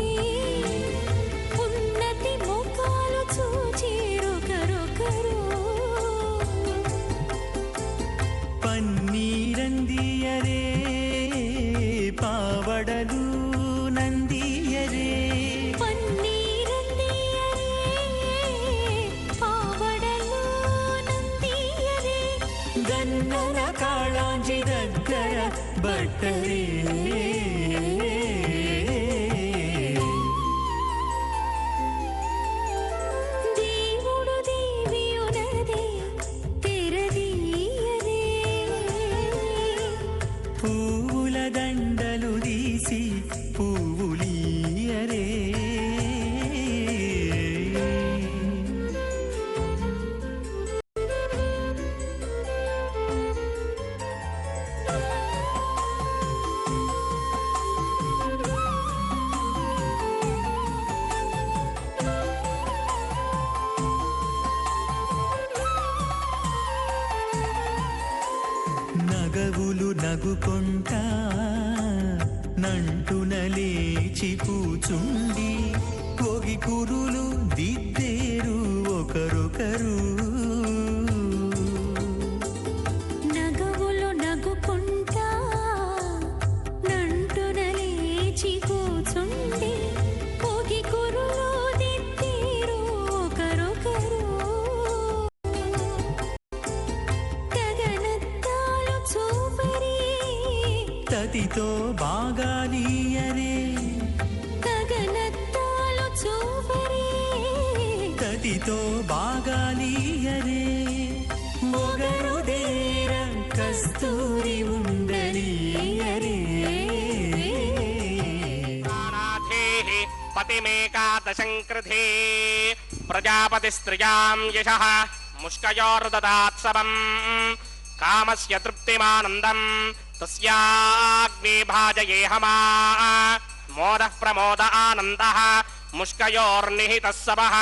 Speaker 1: ఉన్నతి ముఖాలు చూచేరొకరొకరు
Speaker 4: పన్నీరందియరే పావడలు నందియరే
Speaker 1: పన్నీరందియరే పావడలు నందియరే
Speaker 4: గన్నల కాళాంజి దగ్గర బట్టరే
Speaker 1: దేవుడు దేవియునదే తెరదీయరే
Speaker 4: పువ్వుల దండలు తీసి పువ్వులీయరే నగవులు నగుకొంటా నంటున లేచి కూచుండి ఒగి కురులు దిద్దేరు ఒకరొకరు
Speaker 1: నగవులు నగుకుంటా నంటున లేచి కూచుండి పోగి కురులు దిద్దేరు ఒకరొకరు గగనత్తాలు చూపరి
Speaker 4: తతితో బాగాలీయరే
Speaker 1: గగనత్తాలు చూపరి
Speaker 4: తతితో బాగాలీయరే మొగరు దేర కస్తూరి ఉండలీయరే
Speaker 2: प्राणाधेः पतिमेकादशङ्कृधे प्रजापतिस्त्रियां यशः मुष्कयोर्ददात्सवम् कामस्य तृप्तिमानन्दम् तस्याग्ने भाजयेहमा मोदः प्रमोद आनन्दः मुष्कयोर्निहितः सवः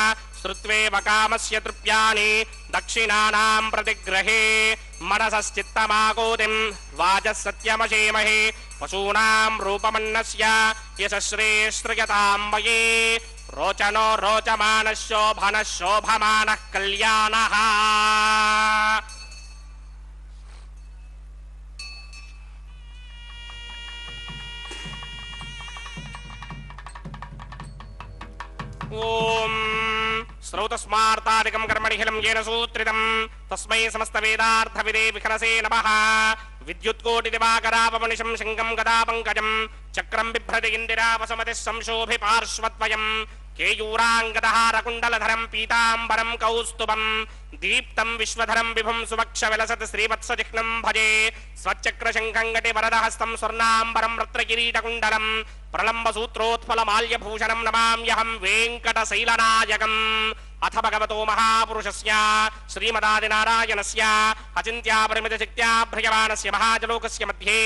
Speaker 2: श्रुत्वेव कामस्य तृप्यानि दक्षिणानां प्रतिग्रहे मनसश्चित्तमागोदिं वाचः सत्यमशेमहे पशूनां रूपमन्नस्य यशश्रेश्रियतां वये रोचनो रोचमानः शोभनः शोभमानः कल्याणः। ओम श्रौतस्मार्तादिकं कर्मणिहिलं येन सूत्रितं तस्मै समस्तवेदार्थविदे विखरसे नमः। विद्युत्कोटिदिवाकरावमनिशं शङ्खं गदापङ्कजं चक्रं बिभ्रति इन्दिरावसमतिः संशोभि पार्श्वद्वयं केयूराङ्गदहारकुण्डलधरं पीताम्बरं कौस्तुभं दीप्तं विश्वधरं विभुं सुवक्षविलसत् श्रीवत्सजिह्नं भजे स्वच्चक्रशङ्खं गटिवरदहस्तं स्वर्णाम्बरं रत्नकिरीटकुण्डलं प्रलम्बसूत्रोत्फलमाल्यभूषणं नमाम्यहं वेङ्कटशैलनायकम्। अथ भगवतो महापुरुषस्य श्रीमदादिनारायणस्य अचिन्त्यापरिमितशक्त्या भ्रयमाणस्य महाजलोकस्य मध्ये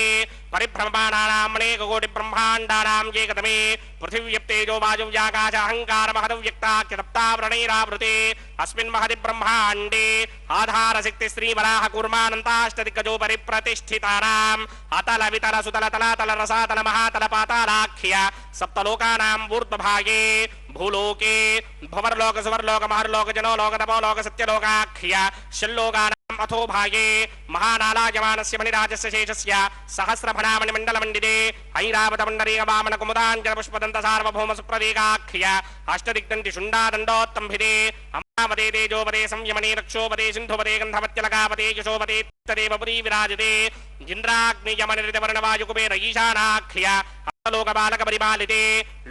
Speaker 2: परिभ्रममाणानाम् अनेककोटिब्रह्माण्डानाम् एकदमे पृथिव्यप्तेजो वायुव्याकाश अहङ्कार महदव्यक्ताख्यतप्तावरणैरावृते अस्मिन् महति ब्रह्माण्डे आधारशक्ति श्रीवराह कूर्मानन्ताष्टदिग्गजो परिप्रतिष्ठितानाम् अतल वितल सुतल तलातल रसातल महातल पातालाख्य सप्तलोकानाम् ऊर्ध्वभागे भूलोके भवर्लोक सुवर्लोक महर्लोक जनोलोक तपोलोक सत्यलोकाख्य षल्लोकानाम् अथो भागे महानालायमानस्य मणिराजस्य शेषस्य सहस्रफणामणिमण्डलमण्डिते ऐरावतमण्डरीक वामन कुमुदाञ्जन पुष्पदन्त सार्वभौम सुप्रदीकाख्य अष्टदिग्दन्ति शुण्डादण्डोत्तम्भिते अमावते तेजोपदे संयमने रक्षोपदे सिन्धुपदे गन्धवत्यलकापदे यशोपदे तदेव पुरी विराजते इन्द्राग्नियमनिर्दिवर्णवायुकुबेर ईशानाख्य लोकबालक परिपालिते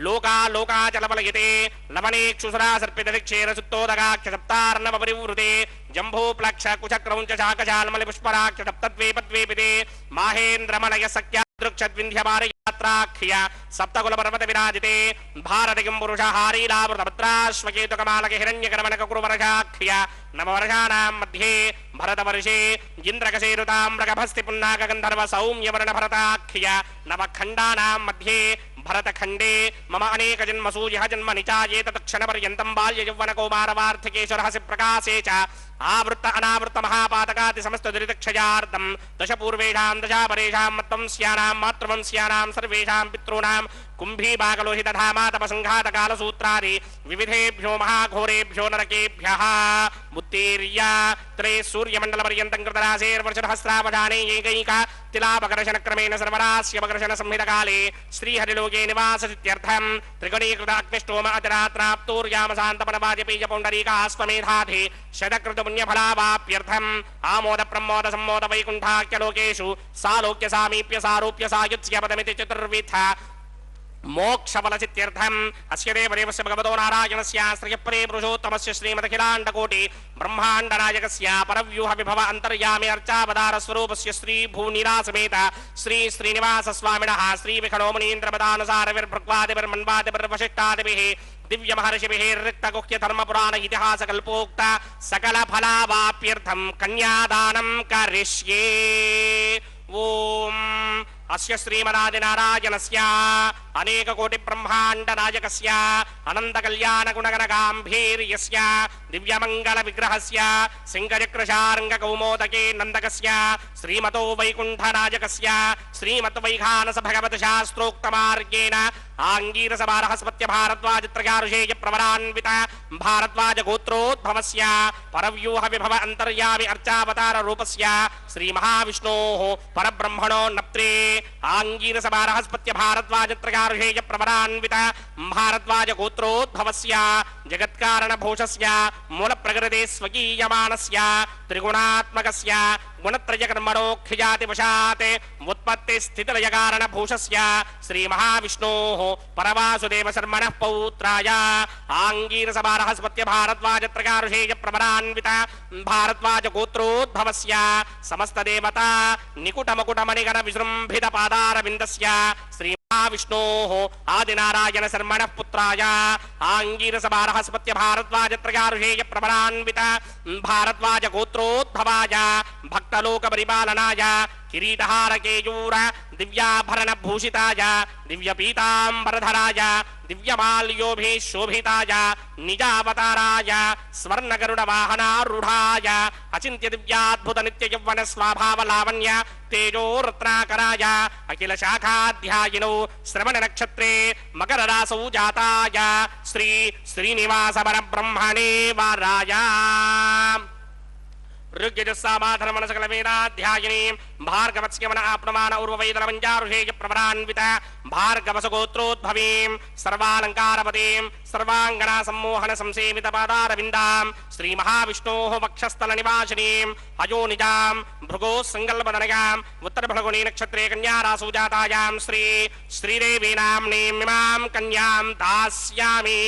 Speaker 2: लोका लोकाचलपलयते लवणेक्षुसुरा सर्पितदिक्षेर सुत्तोदगाख्य सप्तार्णव परिवृते जम्भूप्लक्ष कुचक्रौञ्च शाकशाल्मलि पुष्पराख्य सप्तद्वीपद्वीपिते माहेन्द्रमलय सख्यादृक्षद्विन्ध्यपारयात्राख्य सप्तकुलपर्वत विराजिते भारतिकिं पुरुषहारीलावृतभद्राश्वकेतुकमालक हिरण्यकर्मणककुरुवर्षाख्य नववर्षाणां मध्ये भरतवर्षे इन्द्रकशेरुताम्रकभस्ति पुन्नाकगन्धर्व सौम्यवर्णभरताख्य नवखण्डानां मध्ये भरतखण्डे मम अनेक जन्मसु यः जन्म निचायेत तत्क्षणपर्यन्तं बाल्ययौवनकौमारवार्थिकेश्वरहसि प्रकाशे च आवृत्त अनावृत्त महापातकादि समस्त दुरितक्षयार्धं दश पूर्वेषां दशापरेषां मत्वं स्यानां मातृवंस्यानां सर्वेषां पितॄणां कुम्भीबागलोहितधामातपसङ्घातकालसूत्रादि विविधेभ्यो महाघोरेभ्यो नरकेभ्यः उत्तीर्य त्रये सूर्यमण्डलपर्यन्तं कृतराशेर्वर्षसहस्रावधाने एकैक तिलापकर्षणक्रमेण सर्वरास्यपकर्षण संहितकाले श्रीहरिलोके निवाससित्यर्थं त्रिगुणीकृत अग्निष्टोम अतिरात्राप्तोर्यामशान्तपनवाजपेय पौण्डरीकास्वमेधाधि शतकृत पुण्यफलावाप्यर्थम् आमोद प्रमोद सम्मोद वैकुण्ठाख्यलोकेषु सालोक्य सामीप्य सारूप्य सायुज्य पदमिति चतुर्विध मोक्षफलसित्यर्थम् अस्य देवदेवस्य भगवतो नारायणस्य श्रियप्रे पुरुषोत्तमस्य श्रीमदखिलाण्डकोटि ब्रह्माण्डनायकस्य परव्यूह विभव अन्तर्यामि अर्चावतार स्वरूपस्य श्री भूनिरासमेत श्री श्रीनिवास स्वामिनः श्री विखणो मुनीन्द्रपदानुसारविर्भृक्वादिभिर्मन्वादिभिर्वशिष्टादिभिः दिव्य महर्षिभिः ऋक्तगुह्य धर्मपुराण इतिहास कल्पोक्त सकल फलावाप्यर्थं कन्यादानं करिष्ये। ओम अस्य श्रीमदादिनारायणस्य अनेक कोटि ब्रह्मांड नायकस्य अनंत कल्याण गुणगण गांभीर्यस्य दिव्यमंगल विग्रहस्य सिंहचक्रशार्ंग कौमोदके नंदकस्य श्रीमतो वैकुंठ नायकस्य श्रीमत् वैखानस भगवत शास्त्रोक्तमार्गेण आंगीरस बृहस्पत्य भारद्वाज त्रयार्षेय प्रवरान्वित भारद्वाज गोत्रोद्भवस्य परव्यूह विभव अंतर्यामि अर्चावतार रूपस्य श्री महाविष्णोः परब्रह्मणो नप्त्रे आंगीरस बृहस्पत्य भारद्वाज त्रयार्षेय प्रवरान्वित भारद्वाज गोत्रोद्भवस्य जगत्कारण भूषस्य मूल प्रकृते स्वकीयमानस्य त्रिगुणात्मकस्य गुणत्रय कर्मणोऽख्यातिवशात् उत्पत्ति स्थितिलय कारण भूषस्य श्री महाविष्णोः परवासुदेव शर्मणः पौत्राय आंगीरस बृहस्पत्य भारद्वाज त्रयार्षेय प्रवरान्वित भारद्वाज गोत्रोद्भवस्य समस्त देवता निकुट मुकुट मणिगण विजृंभित पादारविन्दस्य श्री महाविष्णोः आदिनारायण शर्मणः पुत्राय आंगीरस बृहस्पत्य भारद्वाज त्रयार्षेय प्रवरान्वित भारद्वाज गोत्रोद्भवाय भक्तलोक परिपालनाय किरीटहार केयूर दिव्याभरण भूषिताय दिव्यपीताम्बरधराय दिव्यमाल्योभिशोभिताय निजावताराय स्वर्णगरुड वाहनारूढाय अचिन्त्य दिव्याद्भुत नित्य यौवन स्वाभाव लावण्य तेजो रत्नाकराय अखिल शाखाध्यायिनो श्रवण नक्षत्रे मकर रासौ जाताय श्री श्रीनिवास परब्रह्मणे वाराय ऋग्यजुस्सामाधर्मण सकल वेदाध्यायिनी भार्गवस्य मन आप्नमान उर्ववेदनमञ्जारुषेय प्रवरान्वित भार्गवसगोत्रोद्भवीं सर्वालङ्कारपतीं सर्वाङ्गना सम्मोहन संसेवित पादारविन्दां श्री महाविष्णोः वक्षस्थल निवासिनीं अयोनिजां भृगोः संकल्पदनयाम् उत्तरफल्गुनी नक्षत्रे कन्या रासौ जातायां श्री श्रीदेवी नाम्नीमिमां कन्यां दास्यामि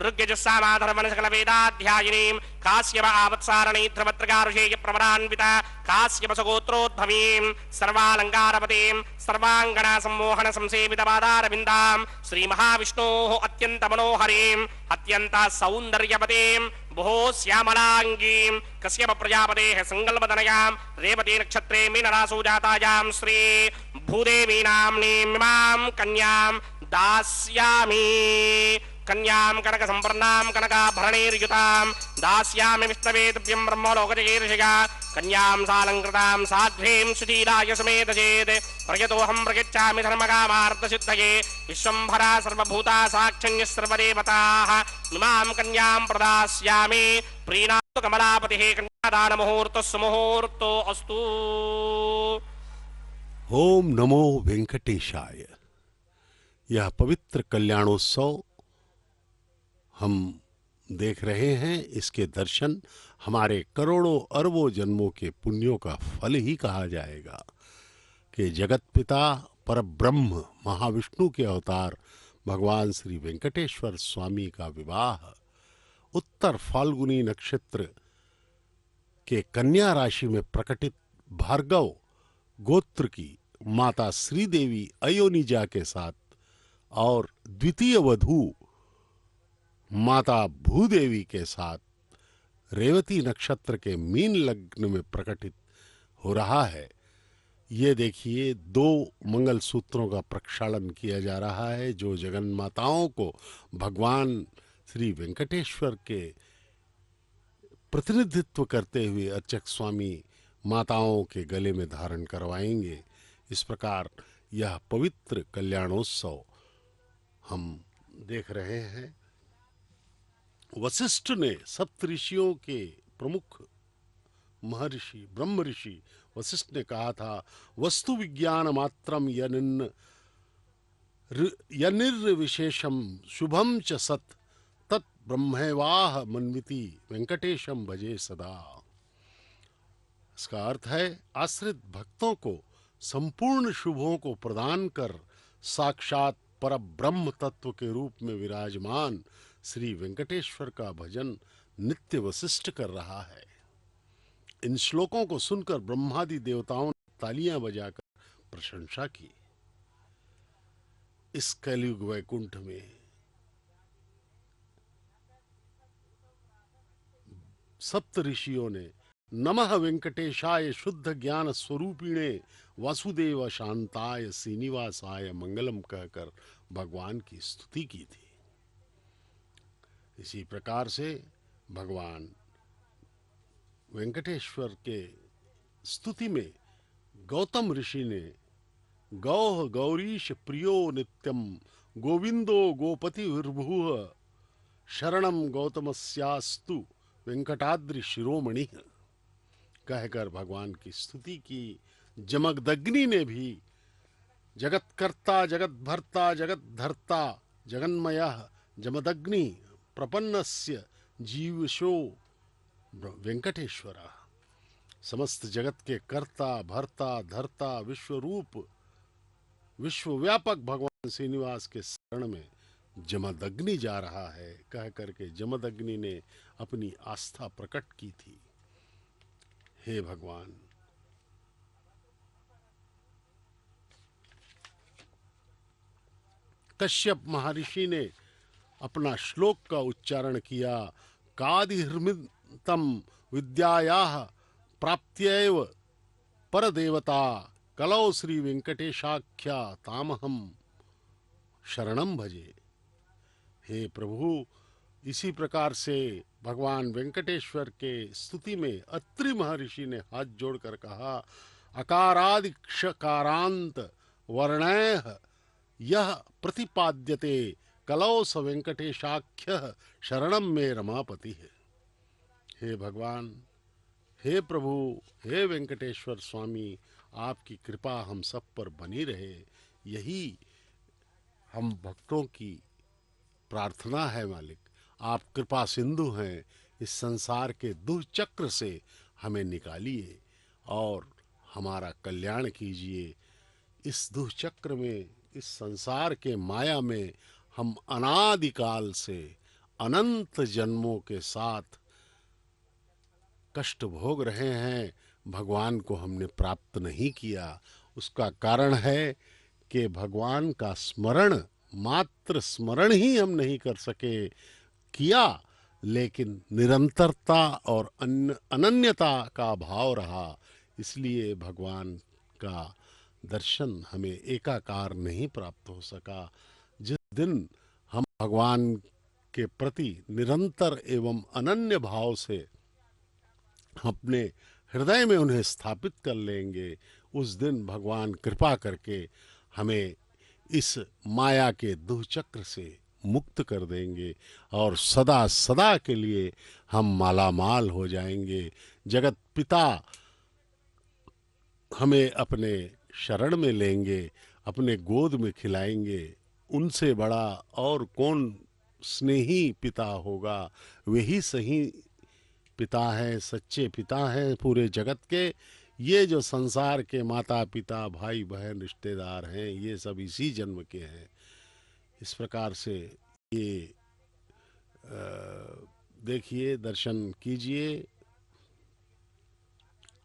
Speaker 2: ऋग्यजुस्सामाधर्मण सकल वेदाध्यायिनीं काश्यप आवत्सारणी ध्रुवत्रगारुषेय प्रवरान्वित काश्यपसगोत्रोद्भवीं सर्वालङ्कारपतीं सर्वाङ्गना सम्मोहन संसेवित पादारविन्दां श्री महाविष्णोः अत्यन्त मनोहरीं अत्यन्त सौन्दर्यवतीं बहु श्यामलाङ्गीं कश्यप प्रजापतेः संकल्पदनयां रेवती नक्षत्रे मीनरासौ जातायां श्री भूदेवी नाम्नीमिमां कन्यां दास्यामि कन्यां कनक संपन्नां कनकाभरणैर्युतां दास्यामि विष्णवे तुभ्यं ब्रह्मलोकजगीर्षिका कन्यां सालङ्कृतां साध्वीं सुशीलाय समेत चेत् प्रयतोऽहं प्रयच्छामि धर्मकामार्थसिद्धये विश्वम्भरा सर्वभूता साक्षिण्यः सर्वदेवताः इमां कन्यां प्रदास्यामि प्रीणातु कमलापतिः कन्यादानमुहूर्तः सुमुहूर्तो अस्तु।
Speaker 3: ओम नमो वेंकटेशाय। यह पवित्र कल्याणोत्सव हम देख रहे हैं। इसके दर्शन हमारे करोड़ों अरबों जन्मों के पुण्यों का फल ही कहा जाएगा कि जगत पिता परब्रह्म महाविष्णु के अवतार भगवान श्री वेंकटेश्वर स्वामी का विवाह उत्तर फाल्गुनी नक्षत्र के कन्या राशि में प्रकटित भार्गव गोत्र की माता श्रीदेवी अयोनिजा के साथ और द्वितीय वधू माता भूदेवी के साथ रेवती नक्षत्र के मीन लग्न में प्रकटित हो रहा है। ये देखिए, 2 मंगल सूत्रों का प्रक्षालन किया जा रहा है जो जगन माताओं को भगवान श्री वेंकटेश्वर के प्रतिनिधित्व करते हुए अर्चक स्वामी माताओं के गले में धारण करवाएंगे। इस प्रकार यह पवित्र कल्याणोत्सव हम देख रहे हैं। वशिष्ठ ने सप्तऋषियों के प्रमुख महर्षि ब्रह्म ऋषि वशिष्ठ ने कहा था, वस्तु विज्ञान मात्रम यनिर्विशेषम शुभम च सत् तत् ब्रह्मैवाह मन्विति वेंकटेशम भजे सदा। इसका अर्थ है, आश्रित भक्तों को संपूर्ण शुभों को प्रदान कर साक्षात पर ब्रह्म तत्व के रूप में विराजमान श्री वेंकटेश्वर का भजन नित्य वशिष्ठ कर रहा है। इन श्लोकों को सुनकर ब्रह्मादि देवताओं ने तालियां बजाकर प्रशंसा की। इस कलयुग वैकुंठ में सप्त ऋषियों ने नमः वेंकटेशाय शुद्ध ज्ञान स्वरूपिणे वासुदेव शांताय श्रीनिवासाय मंगलम कहकर भगवान की स्तुति की थी। इसी प्रकार से भगवान वेंकटेश्वर के स्तुति में गौतम ऋषि ने गौः गौरीश प्रियो नित्यम गोविंदो गोपति विर्भुः शरणम गौतमस्यास्तु वेंकटाद्रि शिरोमणि कहकर भगवान की स्तुति की। जमदग्नि ने भी जगत्कर्ता जगद्भर्ता जगद्धर्ता जगन्मयः जमदग्नि प्रपन्नस्य जीवशो वेंकटेश्वर, समस्त जगत के कर्ता भर्ता धर्ता विश्वरूप विश्वव्यापक भगवान श्रीनिवास के शरण में जमदग्नि जा रहा है कह करके जमदग्नि ने अपनी आस्था प्रकट की थी। हे भगवान, कश्यप महर्षि ने अपना श्लोक का उच्चारण किया, कादिहृमितम विद्यायाः प्राप्त्यैव परदेवता कलौ श्री वेंकटेशाख्या तामहम शरणम भजे। हे प्रभु, इसी प्रकार से भगवान वेंकटेश्वर के स्तुति में अत्रि महर्षि ने हाथ जोड़कर कहा, अकारादिक्षकारांत वर्णैः यह प्रतिपाद्यते कलौ स वेंकटेशाख्य शरणम में रमापति है। हे भगवान, हे प्रभु, हे वेंकटेश्वर स्वामी, आपकी कृपा हम सब पर बनी रहे, यही हम भक्तों की प्रार्थना है। मालिक, आप कृपा सिंधु हैं, इस संसार के दुष्चक्र से हमें निकालिए और हमारा कल्याण कीजिए। इस दुष्चक्र में, इस संसार के माया में हम अनादिकाल से अनंत जन्मों के साथ कष्ट भोग रहे हैं। भगवान को हमने प्राप्त नहीं किया। उसका कारण है कि भगवान का स्मरण, मात्र स्मरण ही हम नहीं कर सके, किया लेकिन निरंतरता और अनन्यता का भाव रहा। इसलिए भगवान का दर्शन हमें एकाकार नहीं प्राप्त हो सका। जिस दिन हम भगवान के प्रति निरंतर एवं अनन्य भाव से अपने हृदय में उन्हें स्थापित कर लेंगे, उस दिन भगवान कृपा करके हमें इस माया के दुष्चक्र से मुक्त कर देंगे और सदा सदा के लिए हम मालामाल हो जाएंगे। जगत पिता हमें अपने शरण में लेंगे, अपने गोद में खिलाएंगे। उनसे बड़ा और कौन स्नेही पिता होगा। वही सही पिता हैं, सच्चे पिता हैं पूरे जगत के। ये जो संसार के माता पिता, भाई बहन, रिश्तेदार हैं, ये सब इसी जन्म के हैं। इस प्रकार से ये देखिए, दर्शन कीजिए।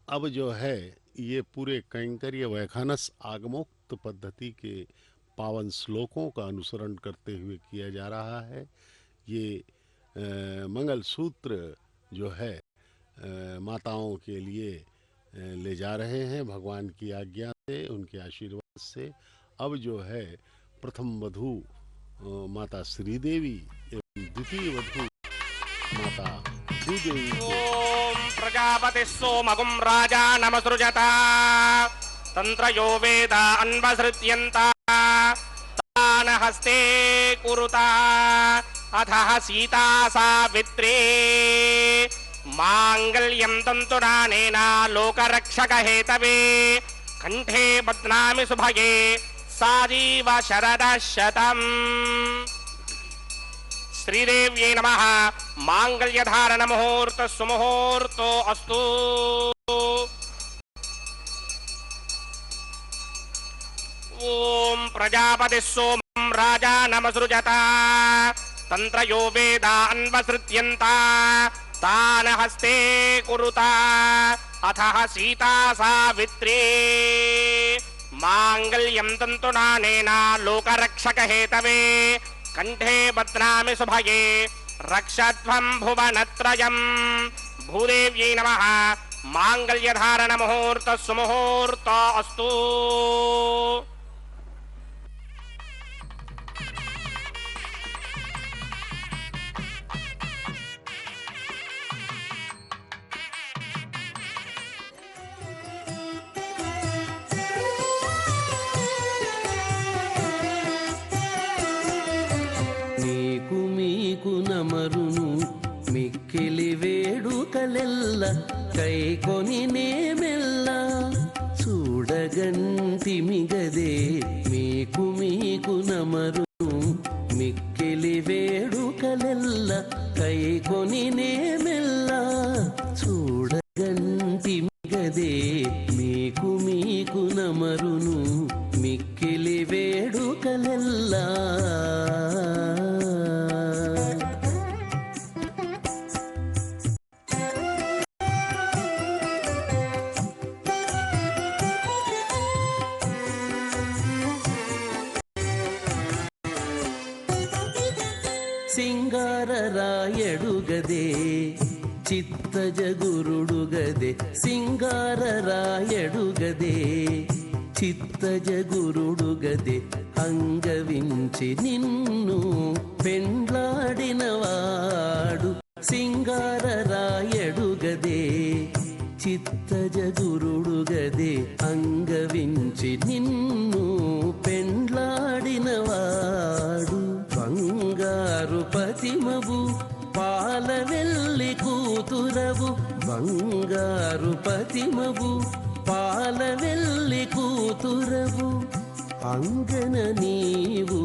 Speaker 3: अब जो है ये पूरे कैंकर्य वैखानस आगमोक्त पद्धति के पावन श्लोकों का अनुसरण करते हुए किया जा रहा है। ये मंगल सूत्र जो है माताओं के लिए ले जा रहे हैं भगवान की आज्ञा से, उनके आशीर्वाद से। अब जो है प्रथम वधू माता श्रीदेवी एवं द्वितीय वधू माता श्रीदेवी को
Speaker 2: ओम प्रजापति सोमगुं राजा नमसृजता तंत्रयो वेद अन्वसृत्यन्ता तान हस्ते कुरुता अथः सीता सावित्री मांगल्यं तन्तुनानेन लोकरक्षक हेतवे कंठे बध्नामि सुभगे साजीव शरदः शतम्। श्रीदेव्यै नमः। मांगल्यधारण मुहूर्त सुमुहूर्तो अस्तु। ओम प्रजापति सोमं राजा नमसृजता तंत्रयो वेदा अन्वसृत्यन्ता तान हस्ते कुरुता अथः सीता सावित्री मांगल्यं तन्तुनानेन लोकरक्षक हेतवे कंठे बध्नामि सुभगे रक्षध्वं भुवनत्रयम्। भूदेव्यै नमः। मांगल्यधारण मुहूर्त सुमुहूर्त अस्तु।
Speaker 5: మీకు నమరును మిక్కిలి వేడుకలెల్ల కైకొని నేమెల్ల చూడగంటిమిగదే మీకు నమరును మిక్కిలి వేడుకలెల్ల కైకొని నేమెల్ల చూడగంటిమిగదే మీకు నమరును మిక్కిలి వేడుకలెల్లా సింగారరాయడుగదే చిత్తజగురుడుగదే సింగారరాయడుగదే చిత్తజ గురుడుగదే అంగవించి నిన్ను పెండ్లాడినవాడు సింగారరాయడుగదే చిత్తజ గురుడుగదే అంగవించి నిన్ను పెండ్లాడినవాడు బంగారు పతిమవు పాలవెల్లి కూతురవు బంగారు పతిమవు పాలవెల్లి కూతురవు అంగన నీవు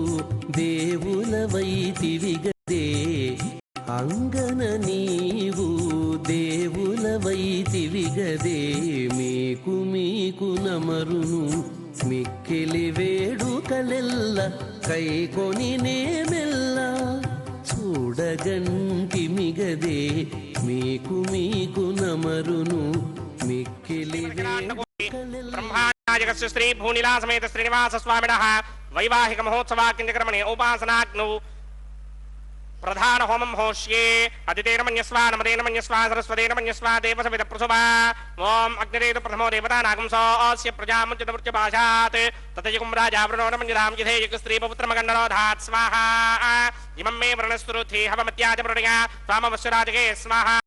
Speaker 5: దేవులవైతివిగదే అంగన నీవు దేవులవైతివిగదే మీకు నమరును మిక్కిలి వేడుకలెల్ల కైకొని నేమెల్ల చూడగంటి మిగదే మీకు నమరును మిక్కిలి వేడుకలెల్ల
Speaker 2: బ్రహ్మాజగస్య శ్రీ భూనిలా సమేత శ్రీనివాస స్వామినః వైవాహిక మహోత్సవాక్యంజక్రమణే ఉపాసనాగ్నౌ ప్రధాన హోమం హోష్యే అదితేన మన్యస్వా నమదేన మన్యస్వా సరస్వతేన మన్యస్వా దేవసవిత ప్రసుభా ఓం అగ్నిరేతు ప్రథమో దేవతానాగం సోస్య ప్రజాముజ్జతమృత్య భాషాత్ తతయుగం రాజావృణో నమన్యదాం జిధేయుగ స్త్రీపపుత్రమగండనోధాత్ స్వాహా ఇమం మే వృణస్తురుధి హవమత్యాజ ప్రణయ స్వామవశ్వరాజగే స్వాహా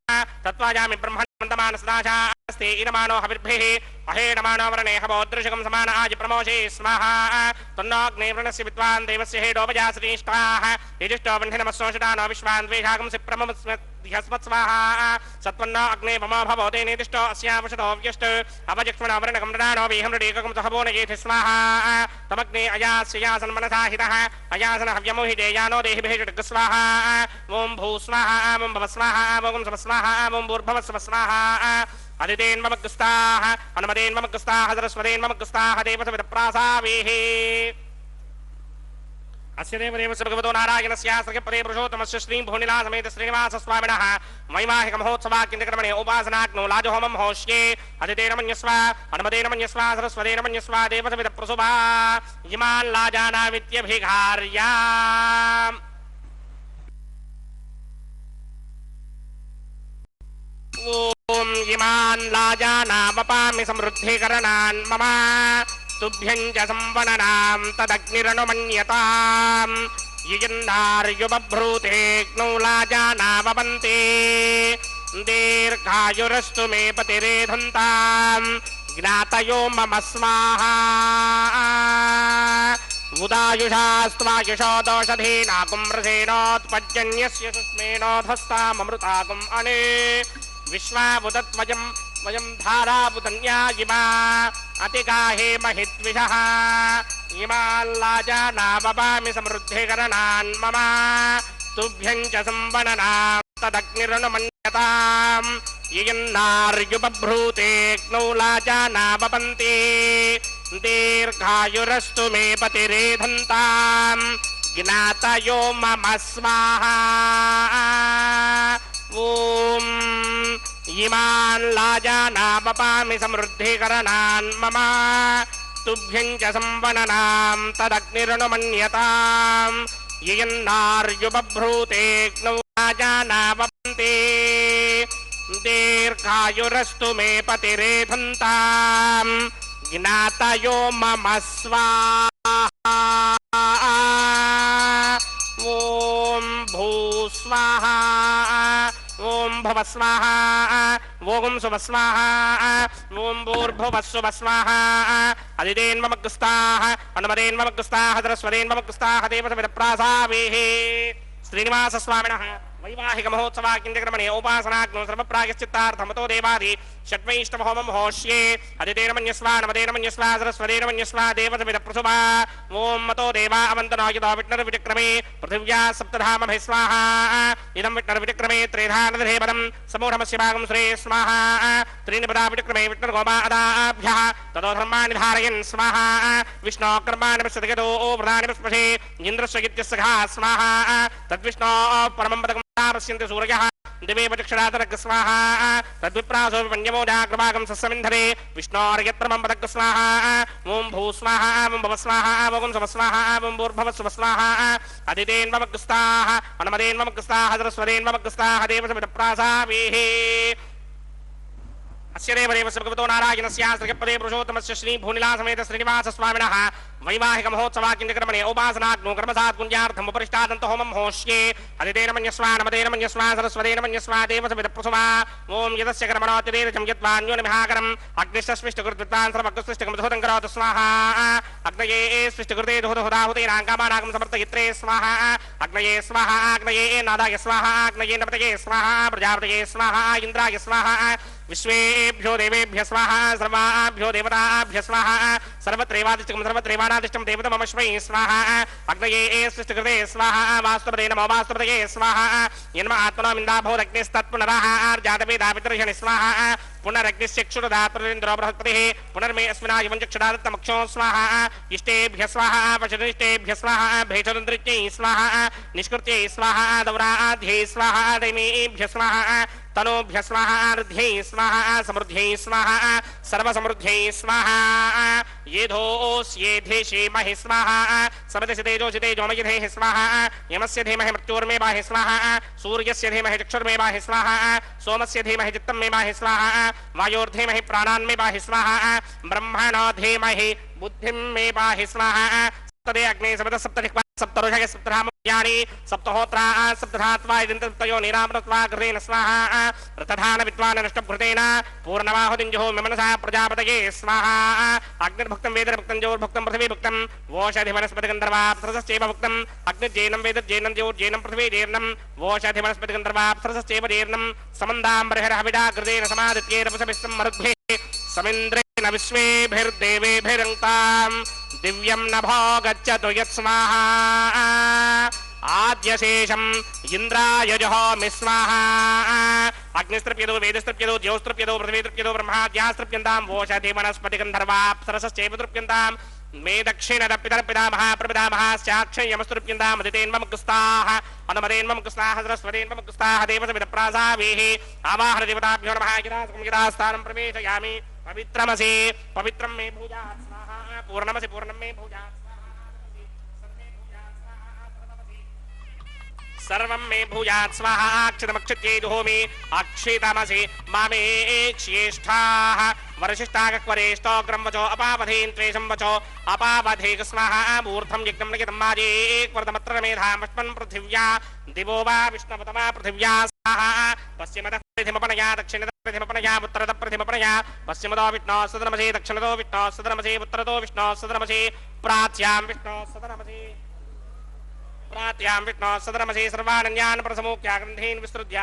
Speaker 2: తత్వాజామి బ్రహ్మణమానసదాచాస్తే ఇనమానో హవిర్భిః అహేణమానో వరణే హవోదృశకం సమాన ఆజి ప్రమోషే స్వాహా తన్నోగ్నే వృణస్య విద్వాన్ దేవస్య హేడోపజాసరీష్టాః యజిష్టో వన్హినమస్సోషడానో విశ్వాన్ ద్వేషాగం సి ప్రమమస్మత్స్వాహా సత్వన్నో అగ్నే వమో భవోతే నిర్దిష్టో అస్యావశతో వ్యష్ట అవజక్ష్మణ వరణకం రడానో వీహమృడేకం సహభోనయేతి స్వాహా తమగ్నే అయాస్యాసన్ మనసాహితః అయాసన హవ్యమోహిదేయానో దేహిభిః స్వాహా ఓం భూ స్వాహా ఓం భవ స్వాహా ఓం సవ స్వాహా ఓం భూర్భవ స్వ స్వాహా అదితేన్మమగ్స్తాః అనుమదేన్మమగ్స్తాః సరస్వతేన్మమగ్స్తాః దేవసవిత ప్రాసావేః అస్య దేవదేవస్య భగవతో నారాయణస్య సర్గపదే పురుషోత్తమస్య శ్రీ భూనిలా సమేత శ్రీనివాస స్వామినః వైవాహిక మహోత్సవాక్యంజక్రమణే ఉపాసనాగ్నౌ లాజహోమం హోష్యే అదితేన మన్యస్వ అనుమదేన మన్యస్వ సరస్వతేన మన్యస్వ దేవసవిత ప్రసుభా ఇమాన్ లాజానామిత్యభిఘార్యా ఓం ఇమాన్ లాజానామపామి సమృద్ధికరణాన్ మమ తుభ్యం చ సంవననాం తదగ్నిరనుమన్యతాం యుజన్నార్యుబభ్రూతేగ్నౌ లాజానామవంతే దీర్ఘాయురస్తు మే పతిరేధంతాం జ్ఞాతయో మమ స్వాహా ఉదాయుషాస్త్వాయుషో దోషధీనాకుం రసేనోత్పజ్జన్యస్య సుస్మేనోధస్తామమృతాకుం అనే విశ్వాబుధత్వయం వయం ధారాబుధన్యాయిమా అతిగాహే మహిద్విషః ఇమాల్లాజానావపామి సమృద్ధికరణాన్ మమ తుభ్యం చ సంవననాం తదగ్నిరనుమన్యతాం యయన్నార్యుబభ్రూతేగ్నౌ లాజానావపంతే దీర్ఘాయురస్తు మే పతిరేధంతాం జ్ఞాతయో మమ స్వాహా ఓం ఇమాన్ లాజానావపామి సమృద్ధికరణాన్ మమ తుభ్యం చ సంవననాం తదగ్నిరనుమన్యతాం యయన్నార్యుబభ్రూతేగ్నౌ లాజానావపంతే దీర్ఘాయురస్తు మే పతిరేధంతాం జ్ఞాతయో మమ స్వాహా ఓం భూ స్వాహా ఓం భవ స్వాహా ఓం శుభ స్వాహా ఓం భూర్భువ శుభ స్వాహా అదితేన్మమగ్స్తాః అనుమదేన్మమగ్స్తాః సరస్వతేన్మమగ్స్తాః దేవసవిత ప్రాసావేః శ్రీనివాస స్వామినః వైవాహిక మహోత్సవాక్యంజక్రమణే ఉపాసనాగ్నౌ సర్వప్రాయశ్చిత్తార్థమతో దేవాది షట్వైష్టమహోమం హోష్యే అదితేన మన్యస్వా నమదేన మన్యస్వా సరస్వతేన మన్యస్వా దేవసవిత ప్రసుభా ఓం మతో దేవా అవంతనాయుధో విష్ణుర్విచక్రమే పృథివ్యా సప్తధామభిः స్వాహా ఇదం విష్ణుర్విచక్రమే త్రేధానదధేపదం సమూఢమస్య భాగం శ్రే స్వాహా త్రీణి పదా విచక్రమే విష్ణుర్గోమాదాభ్యः తతో ధర్మాణి ధారయన్ స్వాహా విష్ణో కర్మాణి పశ్యతగతో ప్రధాని పుష్పషే ఇంద్రస్య ఇత్యస్సఖా స్వాహా తద్విష్ణో పరమం పదకం పశ్యంతి సూర్యః दिवे पचक्षरातरग स्वाहा तद्विप्रासो विपन्यमो जाग्रभागं सस्समिन्धरे विष्णोर्यत्रमं पदग स्वाहा ओं भू स्वाहा ओं भव स्वाहा ओं सव स्वाहा ओं भूर्भव स्व स्वाहा अदितेन्ममग्स्ताः अनुमदेन्ममग्स्ताः सरस्वतेन्ममग्स्ताः देवसमितप्रासावेः अस्य देवदेवस्य भगवतो नारायणस्य श्रीपदे पुरुषोत्तमस्य श्री भूनिला समेत श्रीनिवास स्वामिनः वैवाहिक महोत्सवाकिञ्चकर्मणे उपासनाग्नो कर्मसात् पुण्यार्थम् उपरिष्टादन्त होमं होष्ये अदितेन मन्यस्वा नमतेन मन्यस्वा सरस्वतेन मन्यस्वा देवसमितप्रसुमा ॐ यदस्य कर्मणोऽत्यदेवचं यद्वान्योनिमहाकरम् अग्निश्चस्विष्टकृत्वान् सर्वकृष्टकं करोतु स्वाहा अग्नये स्विष्टकृते दुहुदाहुतेनाङ्कामानाकं समर्थयित्रे स्वाहा अग्नये स्वाहा अग्नये नादाय स्वाहा अग्नये नपतये स्वाहा प्रजापतये स्वाहा इन्द्राय स्वाहा विश्वेभ्यो देवेभ्य स्वाहा सर्वाभ्यो देवताभ्य स्वाहा सर्वत्रैवादिष्टकं सर्वत्रैवानादिष्टं देवतमश्वै स्वाहा अग्नये सृष्टिकृते स्वाहा वास्तुपदे नमो वास्तुपदये स्वाहा यन्म आत्मनो मिन्दाभोदग्निस्तत्पुनरः आर्जातवेदापितर्षणि स्वाहा पुनरग्निश्चक्षुरदात्रेन्द्रो बृहस्पतिः पुनर्मे अस्मिनायुवं चक्षुरादत्तमक्षो स्वाहा इष्टेभ्य स्वाहा पशुनिष्टेभ्य स्वाहा भेषरुन्द्रित्यै स्वाहा निष्कृत्यै स्वाहा दौराध्ये स्वाहा दैमेभ्य स्वाहा तनोभ्य स्वाहा ऋद्ध्यै स्वाहा समृद्ध्यै स्वाहा सर्वसमृद्ध्यै स्वाहा येधोऽस्येधेशे महि स्वाहा समदशि तेजोषि तेजोमयिधेः स्वाहा यमस्य धीमहि मृत्योर्मे बाहि स्वाहा सूर्यस्य धीमहि चक्षुर्मे बाहि स्वाहा सोमस्य धीमहि चित्तं मे बाहि स्वाहा वायोर्धीमहि प्राणान् मे बाहि स्वाहा ब्रह्मणो धीमहि बुद्धिं मे बाहि स्वाहा सप्तदे अग्ने सप्तः सप्तधिक्वा सप्तऋषय सप्तधामयानि सप्तहोत्रा सप्तधात्वा इदन्तयो निरामृत्वा कृतेन स्वाहा रतधान विद्वान् नष्टभृतेन पूर्णमाहुतिञ्जुः मनसा प्रजापतये स्वाहा अग्निर्भुक्तं वेदर्भुक्तं ज्योर्भुक्तं पृथिवीभुक्तं वोषधिवनस्पतिगन्धर्वाप्सरसश्चैव भुक्तं अग्निर्जैनं वेदर्जैनं ज्योर्जैनं पृथिवीजैर्नं वोषधिवनस्पतिगन्धर्वाप्सरसश्चैव जैर्नं समन्दाम्बरहरहविदा कृतेन समादित्यैरपसभिस्तं मरुद्भिः समिन्द्रेण विश्वेभिर्देवेभिरङ्क्ताम् दिव्यं नभो गच्छतु यत्स्वाहा आद्यशेषम् इन्द्राय जहोमि स्वाहा अग्निस्तृप्यतो वेदस्तृप्यतो ज्योस्तृप्यतो पृथिवीतृप्यतो ब्रह्माद्यास्तृप्यन्तां वोषधि वनस्पतिगन्धर्वाप्सरसश्चैव तृप्यन्तां मे दक्षिणदपितरपितामह प्रपितामहाश्चाक्षयमस्तृप्यन्ताम् अदितेन्वमुक्ताः अनुमदेन्वमुक्ताः सरस्वतेन्वमुक्ताः देवसमितप्रासावेः आवाहन देवताभ्यो नमः गिरास्थानं प्रवेशयामि पवित्रमसि पवित्रं मे भूयात् स्वाहा पूर्णमसि पूर्णं मे भूयात् सर्वं मे भूयात् स्वाहा अक्षतमक्षत्यै जुहोमि अक्षितमसि मामे ज्येष्ठाः वरशिष्टाकवरेष्टोग्रं वचो अपावधेन् त्वेषं वचो अपावधेक स्वाहा मूर्धं यज्ञं नयतं माजेक्वर्धमत्र मेधामश्वन् पृथिव्या दिवो वा विष्णवतमा पृथिव्या स्वाहा पश्चिमतः प्रतिमपनया दक्षिणतः प्रतिमपनया उत्तरतः प्रतिमपनया पश्चिमतो विष्णोः सदनमसि दक्षिणतो विष्णोः सदनमसि उत्तरतो विष्णोः सदनमसि प्राच्यां विष्णोः सदनमसि प्रात्यां विष्णोः सदनमसि सर्वानन्यान् प्रसमोक्त्या ग्रन्थीन् विस्तृत्य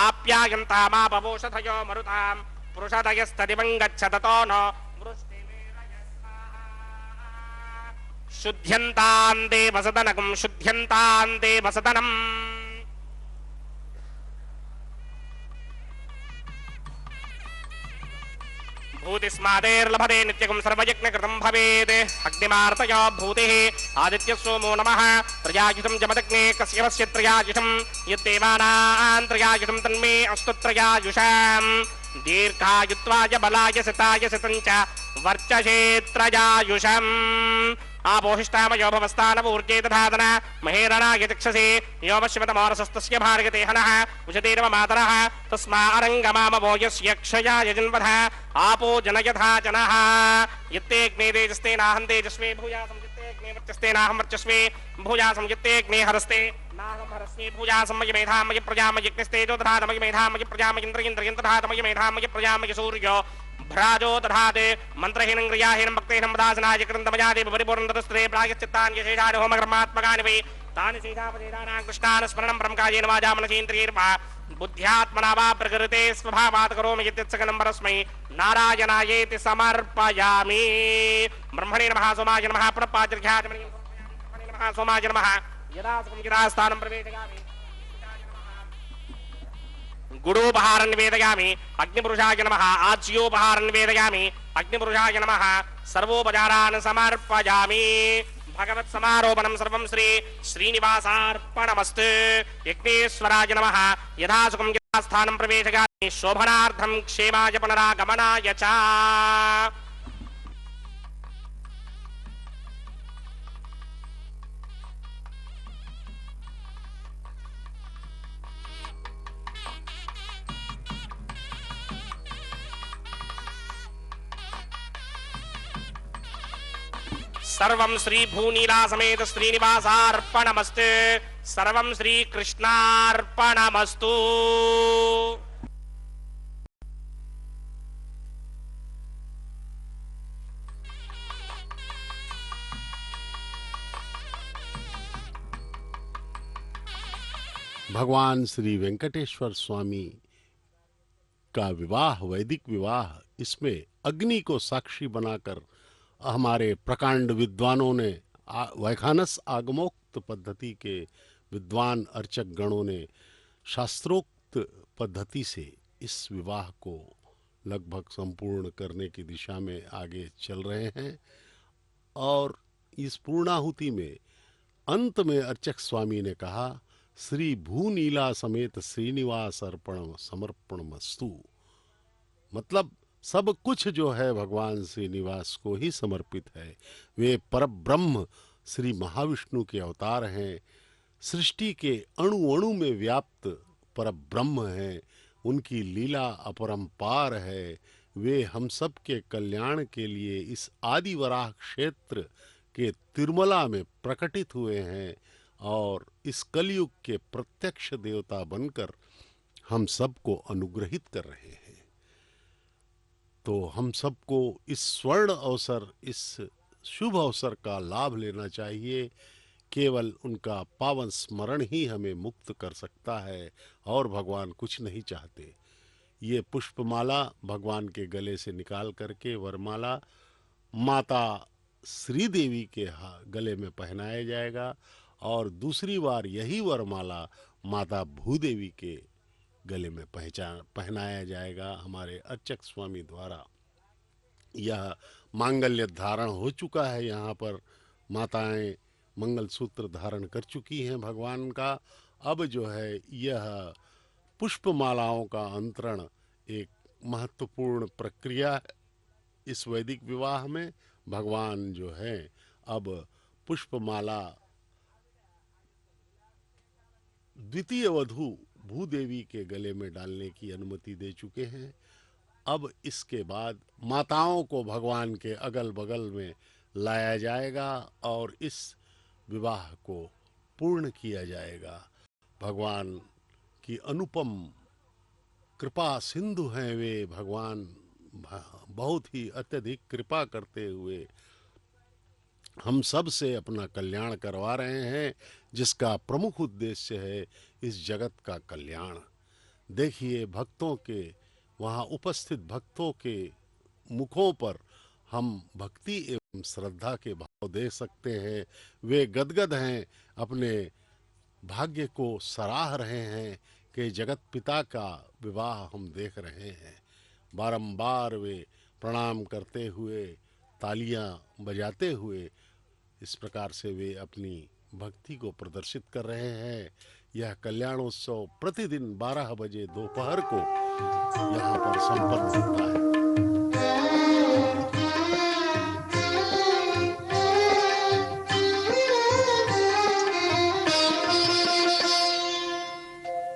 Speaker 2: आप्यायन्तामापवोषधयो मरुतां पुरुषदयस्तदिवं गच्छततो न शुद्ध्यन्तां देवसदनकं शुद्ध्यन्तां देवसदनम् भूतिस्मादेर्लभते नित्यकं सर्वयज्ञकृतं भवेत् अग्निमार्तयो भूतिः आदित्यसोमो नमः त्रयायुषं जमदग्ने कस्य वस्य त्रयायुषं यद्देवानां त्रयायुषं तन्मे अस्तु त्रयायुषां दीर्घायुत्वाय बलाय सिताय सितं च वर्चसे त्रयायुषम् आपोहिष्टामयो भवस्थानपूर्जे दधादन महेरणाय चक्षसे योमशिवतमोरसस्तस्य भार्गते हनः उशतेरव मातरः तस्मा अरङ्गमामवो यस्य क्षयाय जन्मधः आपो जनयथा जनः यत्तेऽग्ने तेजस्तेनाहं तेजस्वे भूयासं यत्तेऽग्ने वर्चस्तेनाहं वर्चस्वे भूयासं यत्तेऽग्ने हरस्ते नाहं हरस्मे भूयासं मयि मेधां मयि प्रजां मयि अग्निस्तेजो दधात मयि मेधां मयि प्रजां मयि इन्द्रयन्द्रयन् दधात मयि मेधां मयि प्रजां मयि सूर्यो भ्राजो दधाते मंत्रहीनं क्रियाहीनं भक्तेनं दासनाय कृतमयादेव परिपूर्णतस्त्रे प्रायश्चित्तानि शेषानि होमकर्मात्मकानि वै तानि शेषापदेदानां कृष्णान् स्मरणं ब्रह्मकायेन वाचा मनसेन्द्रियैर्वा बुद्ध्यात्मना वा प्रकृते स्वभावात् करोमि यत्सकलं परस्मै नारायणायेति समर्पयामि ब्रह्मणे नमः सोमाय नमः पुनः नमः सोमाय नमः यदा यदास्थानं प्रवेशयामि गुडोपहारं निवेदयामि अग्निपुरुषाय नमः आज्योपहारं निवेदयामि अग्निपुरुषाय नमः सर्वोपचारान् समर्पयामि भगवत्समारोपणं सर्वं श्री श्रीनिवासार्पणमस्तु यज्ञेश्वराय नमः यथा सुखं यथास्थानं प्रवेशयामि शोभनार्थं क्षेमाय पुनरागमनाय च सर्वं श्री भूनीला समेत श्रीनिवासार्पणमस्तु। सर्वं श्री कृष्णार्पणमस्तु।
Speaker 3: भगवान श्री वेंकटेश्वर स्वामी का विवाह, वैदिक विवाह, इसमें अग्नि को साक्षी बनाकर हमारे प्रकांड विद्वानों ने, वैखानस आगमोक्त पद्धति के विद्वान अर्चक गणों ने शास्त्रोक्त पद्धति से इस विवाह को लगभग संपूर्ण करने की दिशा में आगे चल रहे हैं। और इस पूर्णाहुति में अंत में अर्चक स्वामी ने कहा, श्री भूनीला समेत श्रीनिवास अर्पण समर्पणमस्तु। मतलब सब कुछ जो है भगवान श्रीनिवास को ही समर्पित है। वे परब्रह्म श्री महाविष्णु के अवतार हैं, सृष्टि के अणु अणु में व्याप्त परब्रह्म हैं, उनकी लीला अपरंपार है। वे हम सब के कल्याण के लिए इस आदिवराह क्षेत्र के तिरुमला में प्रकटित हुए हैं और इस कलयुग के प्रत्यक्ष देवता बनकर हम सबको अनुग्रहित कर रहे हैं। तो हम सबको इस स्वर्ण अवसर, इस शुभ अवसर का लाभ लेना चाहिए। केवल उनका पावन स्मरण ही हमें मुक्त कर सकता है और भगवान कुछ नहीं चाहते। ये पुष्पमाला भगवान के गले से निकाल करके वरमाला माता श्रीदेवी के गले में पहनाया जाएगा और दूसरी बार यही वरमाला माता भूदेवी के गले में पहनाया जाएगा। हमारे अर्चक स्वामी द्वारा यह मांगल्य धारण हो चुका है। यहाँ पर माताएं मंगलसूत्र धारण कर चुकी हैं भगवान का। अब जो है यह पुष्पमालाओं का अंतरण एक महत्वपूर्ण प्रक्रिया है इस वैदिक विवाह में। भगवान जो है अब पुष्पमाला द्वितीय वधू भूदेवी के गले में डालने की अनुमति दे चुके हैं। अब इसके बाद माताओं को भगवान के अगल बगल में लाया जाएगा और इस विवाह को पूर्ण किया जाएगा। भगवान की अनुपम कृपा सिंधु हैं वे। भगवान बहुत ही अत्यधिक कृपा करते हुए हम सब से अपना कल्याण करवा रहे हैं, जिसका प्रमुख उद्देश्य है इस जगत का कल्याण। देखिए, भक्तों के, वहाँ उपस्थित भक्तों के मुखों पर हम भक्ति एवं श्रद्धा के भाव देख सकते हैं। वे गदगद हैं, अपने भाग्य को सराह रहे हैं कि जगत पिता का विवाह हम देख रहे हैं। बारंबार वे प्रणाम करते हुए, तालियां बजाते हुए इस प्रकार से वे अपनी भक्ति को प्रदर्शित कर रहे हैं। यह कल्याणोत्सव प्रतिदिन 12 बजे दोपहर को यहाँ पर संपन्न होता है।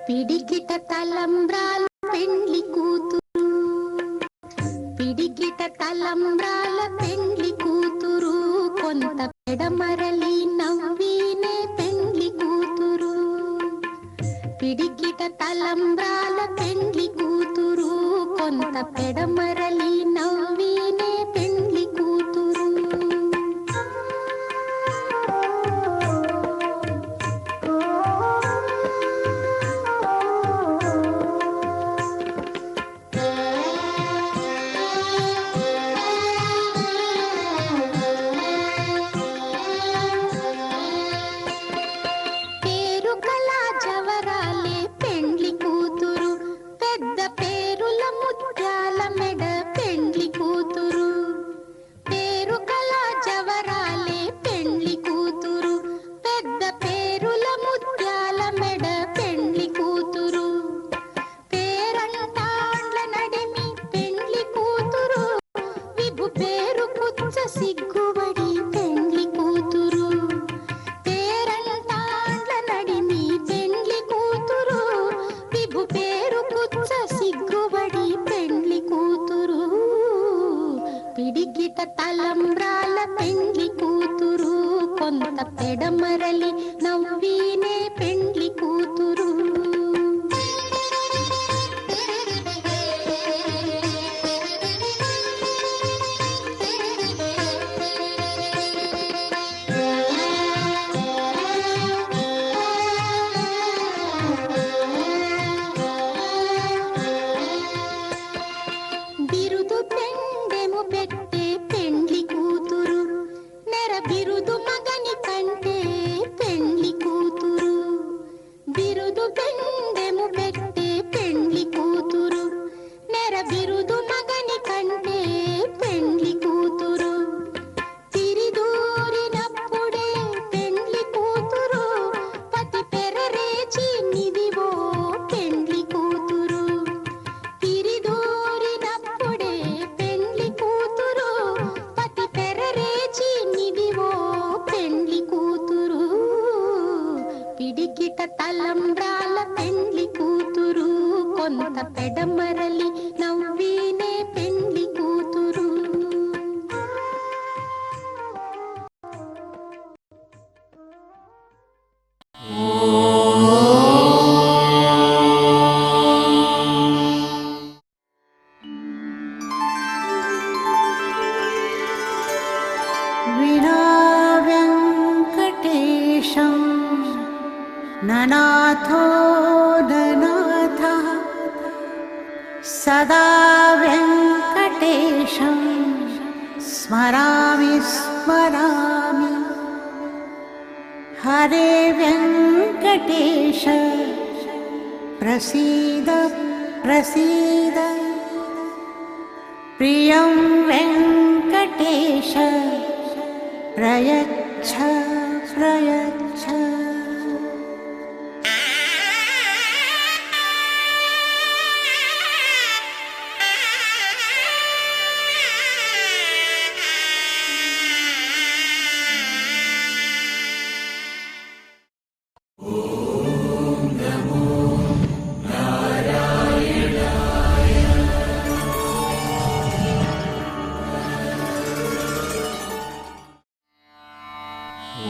Speaker 1: పిడికిట తలంబ్రాల పెండ్లి కూతురు, పిడికిట తలంబ్రాల పెండ్లి కూతురు, కొంత పెడమరలి నవ్వినే పెండ్లి కూతురు. పిడికిట తలంబ్రాల పెండ్లి కూతురు, కొంత పెడమరలి నవ్వినే పెండ్లి కూతురు. సిగ్గుబడి పెండ్లి కూతురు, పేరంటాండ్ల నడిమి పెండ్లి కూతురు, విభు పేరు పుచ్చ సిగ్గుబడి పెండ్లి కూతురు, పిడికిట తలంబ్రాల పెండ్లి కూతురు. కొంత పెడమరలి నవ్వీనే పెండ్లి కూతురు. బిరుదు పెండెము పెట్టే పెండ్లి కూతురు, నెర బిరుదు మగని కంటే పెండ్లి కూతురు. బిరుదు పెండెము పెట్టే పెండ్లి కూతురు, నెర బిరుదు మగని కంటే పెండ్లి కూతురు. తిరిదూరినప్పుడే పెండ్లి కూతురు, పతి పెరరేచి నిదివో పెండ్లి కూతురు. తిరిదూరినప్పుడే పెండ్లి కూతురు, పతి పెరరేచి నిదివో పెండ్లి కూతురు. పిడికిట తలంబ్రాల పెండ్లి కూతురు, కొంత పెడమరలి నవ్వీనే పెండ్లి కూతురు.
Speaker 6: विना वेङ्कटेशं ननाथो ननाथः, सदा वेङ्कटेशं स्मरामि स्मरामि. हरे वेङ्कटेश प्रसीद प्रसीद, प्रियं वेङ्कटेश प्रयच्छ प्रयच्छ.
Speaker 4: ఓ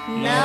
Speaker 7: नमः